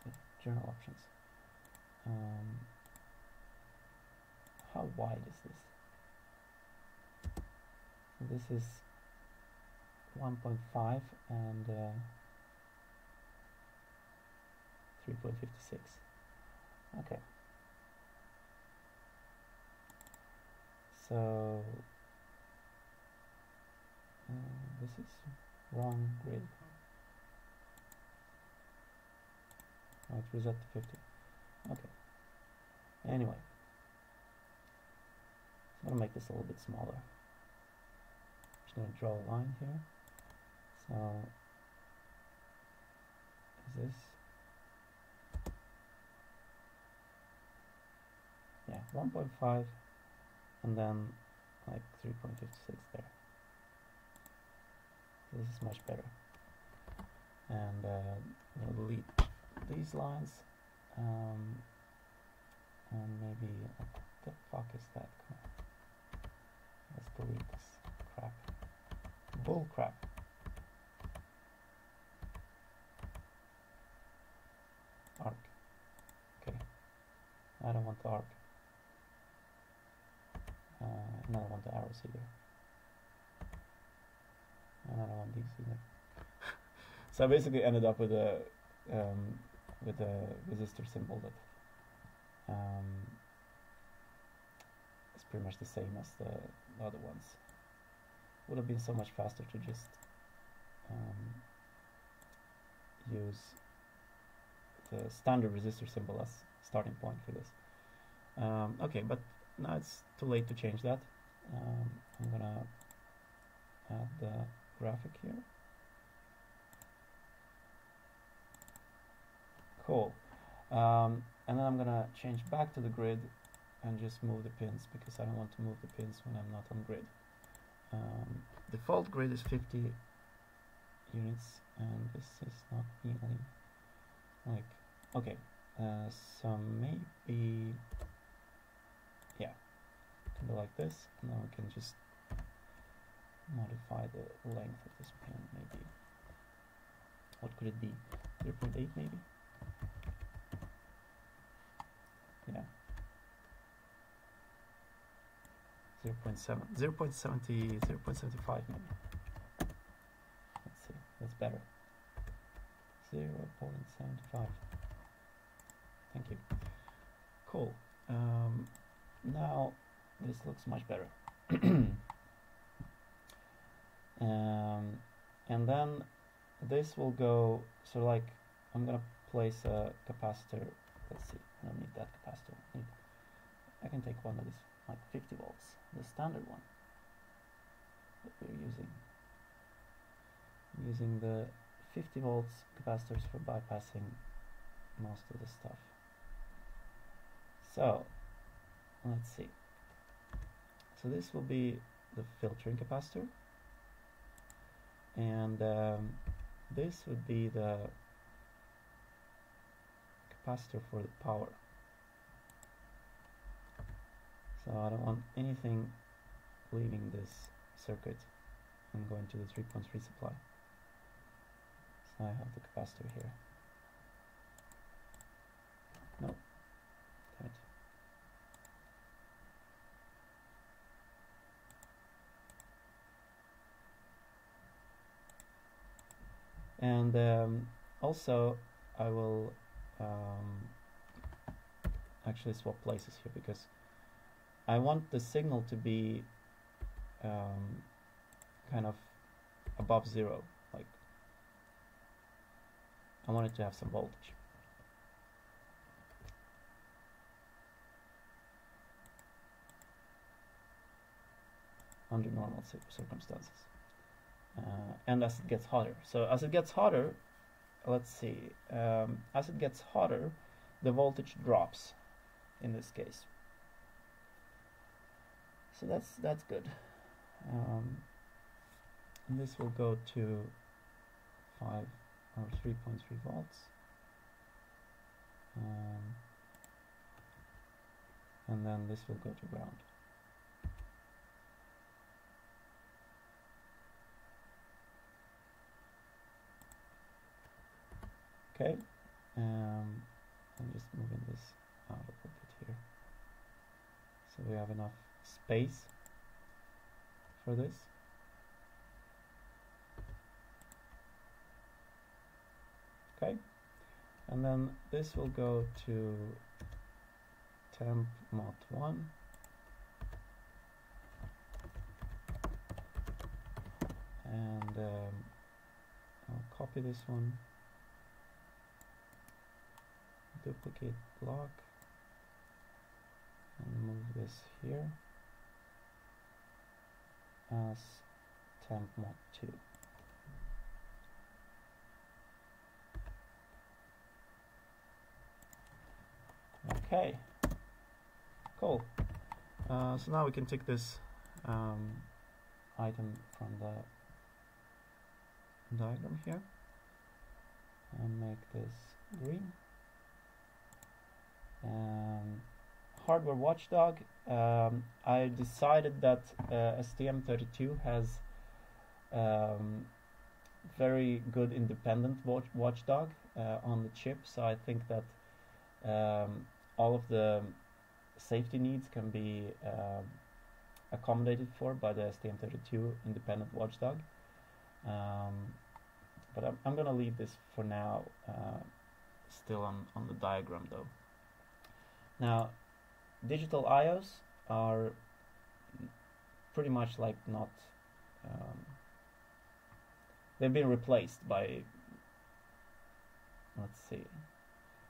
Let's see, journal options. How wide is this? So this is 1.5 and 3.56. Okay. So this is wrong grid. Oh, it reset to 50. Okay. Anyway, so I'm going to make this a little bit smaller. Just going to draw a line here. So is this? Yeah, 1.5 and then like 3.56 there. So this is much better. And we'll delete these lines. And maybe, what the fuck is that? Let's delete this crap. Bull crap. Arc. Okay. I don't want the arc. And I don't want the arrows either. And I don't want these either. So I basically ended up with a resistor symbol that is pretty much the same as the other ones. Would have been so much faster to just use the standard resistor symbol as starting point for this. Okay, but now it's too late to change that. I'm gonna add the graphic here. Cool. And then I'm gonna change back to the grid and just move the pins, because I don't want to move the pins when I'm not on grid. Default grid is 50 units, and this is not evenly. Like, okay, so maybe, yeah, can do like this, and then we can just modify the length of this pin. Maybe, what could it be? 0.8 maybe. Yeah. 0.7, 0.70, 0.75 maybe. Let's see, that's better. 0.75. Thank you. Cool. Now this looks much better. And then this will go, so like I'm gonna place a capacitor. Let's see, I don't need that capacitor. I can take one that is like 50 volts, the standard one that we're using the 50 volts capacitors for bypassing most of the stuff. So let's see. So this will be the filtering capacitor, and this would be the capacitor for the power. So I don't want anything leaving this circuit and going to the 3.3 supply. So I have the capacitor here. No, damn it. And also I will actually swap places here, because I want the signal to be kind of above zero, like I want it to have some voltage. Under normal circumstances. And as it gets hotter. So as it gets hotter, let's see, as it gets hotter, the voltage drops in this case. So that's good. And this will go to 5 or 3.3 volts. And then this will go to ground. Okay, I'm just moving this out a little bit here, so we have enough space for this. Okay, and then this will go to temp mod 1. And I'll copy this one, duplicate block, and move this here as temp mod 2. Okay, cool. So now we can take this item from the diagram here and make this green. Hardware watchdog. I decided that STM32 has very good independent watchdog on the chip, so I think that all of the safety needs can be accommodated for by the STM32 independent watchdog. But I'm gonna leave this for now still on the diagram though. Now, digital IOs are pretty much like not, they've been replaced by, let's see,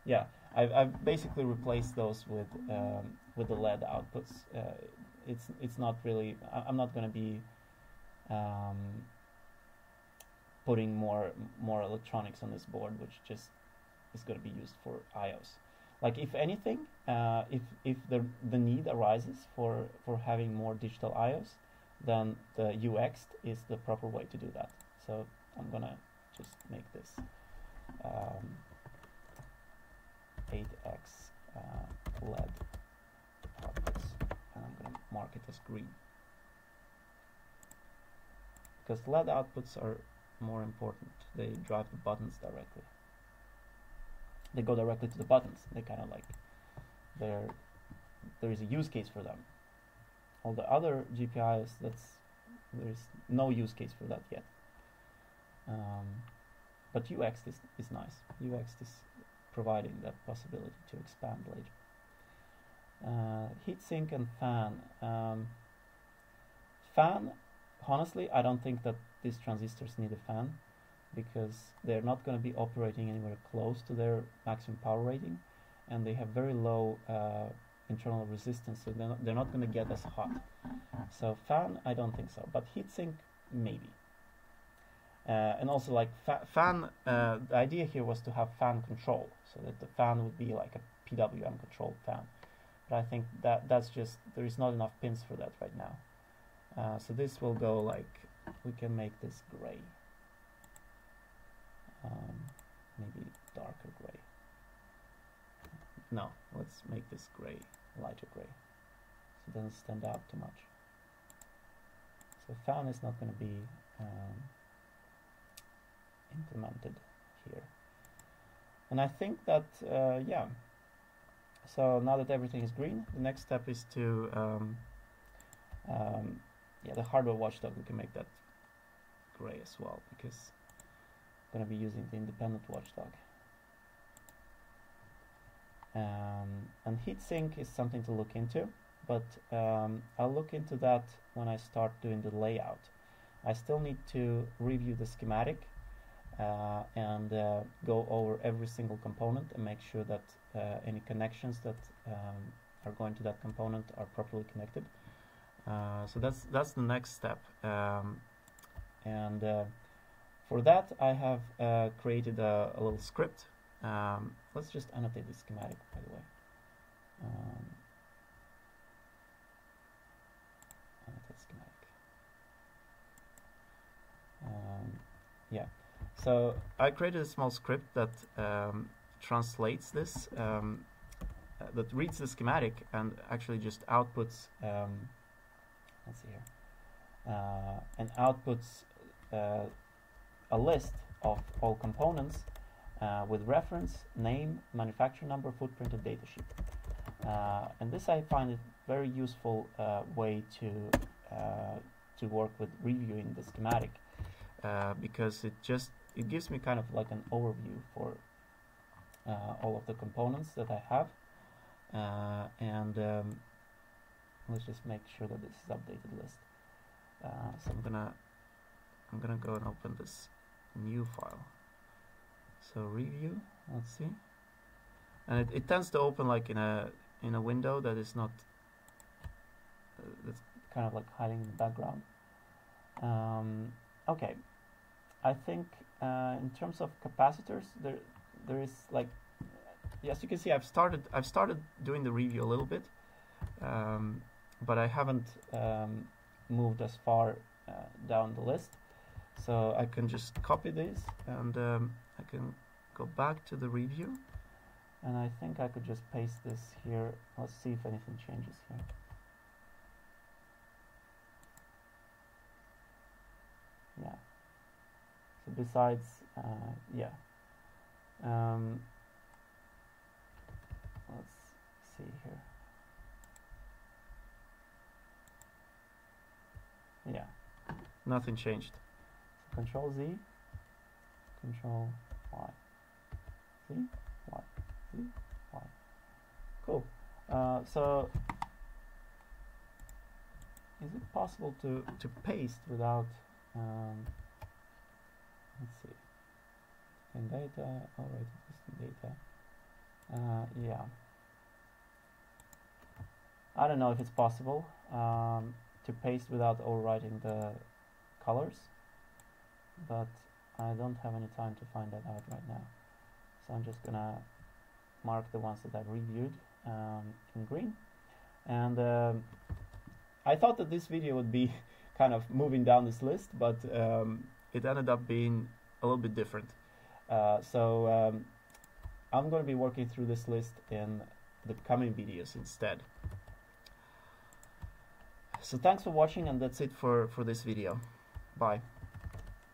yeah, I've basically replaced those with the LED outputs. It's not really, I'm not going to be putting more electronics on this board, which just is going to be used for IOs. Like if anything, if the need arises for having more digital IOs, then the UX is the proper way to do that. So I'm gonna just make this 8x LED outputs, and I'm gonna mark it as green, because LED outputs are more important. They drive the buttons directly. They go directly to the buttons. They kind of like, there is a use case for them. All the other GPIOs, there is no use case for that yet. But UX is nice. UX is providing that possibility to expand Heatsink and fan. Fan, honestly, I don't think that these transistors need a fan, because they're not going to be operating anywhere close to their maximum power rating, and they have very low internal resistance, so they're not going to get as hot. So fan, I don't think so, but heatsink, maybe. And also, like fan, the idea here was to have fan control, so that the fan would be like a PWM controlled fan. But I think that's just, there is not enough pins for that right now. So this will go like, we can make this gray. Maybe darker gray. No, let's make this gray, lighter gray, so it doesn't stand out too much. So fan is not going to be implemented here. And I think that, yeah, so now that everything is green, the next step is to, yeah, the hardware watchdog, we can make that gray as well, because I'm going to be using the independent watchdog. And heatsink is something to look into, but I'll look into that when I start doing the layout. I still need to review the schematic and go over every single component and make sure that any connections that are going to that component are properly connected. So that's the next step. And for that, I have created a little script. Let's just annotate the schematic, by the way. Annotate schematic. Yeah. So I created a small script that translates this, that reads the schematic and actually just outputs. Let's see here. And outputs a list of all components with reference, name, manufacturer number, footprint, and datasheet. And this, I find it very useful way to work with reviewing the schematic, because it gives me kind of like an overview for all of the components that I have. And let's just make sure that this is updated list. So I'm gonna go and open this new file. So review, let's see, and it tends to open like in a window that is not that's kind of like hiding in the background. Okay, I think in terms of capacitors, there is like, yes, you can see I've started doing the review a little bit, but I haven't moved as far down the list. So I can just copy this and I can go back to the review, and I think I could just paste this here. Let's see if anything changes here. Yeah. So besides, yeah. Let's see here. Yeah, nothing changed. So Control Z, Control Y, Z, Y, Z, Y. Cool. So, is it possible to paste without? Let's see. In data, alright, data. Yeah. I don't know if it's possible to paste without overwriting the colors, but I don't have any time to find that out right now. So I'm just gonna mark the ones that I've reviewed in green. And I thought that this video would be kind of moving down this list, but it ended up being a little bit different. So I'm going to be working through this list in the coming videos instead. So thanks for watching, and that's it for this video. Bye.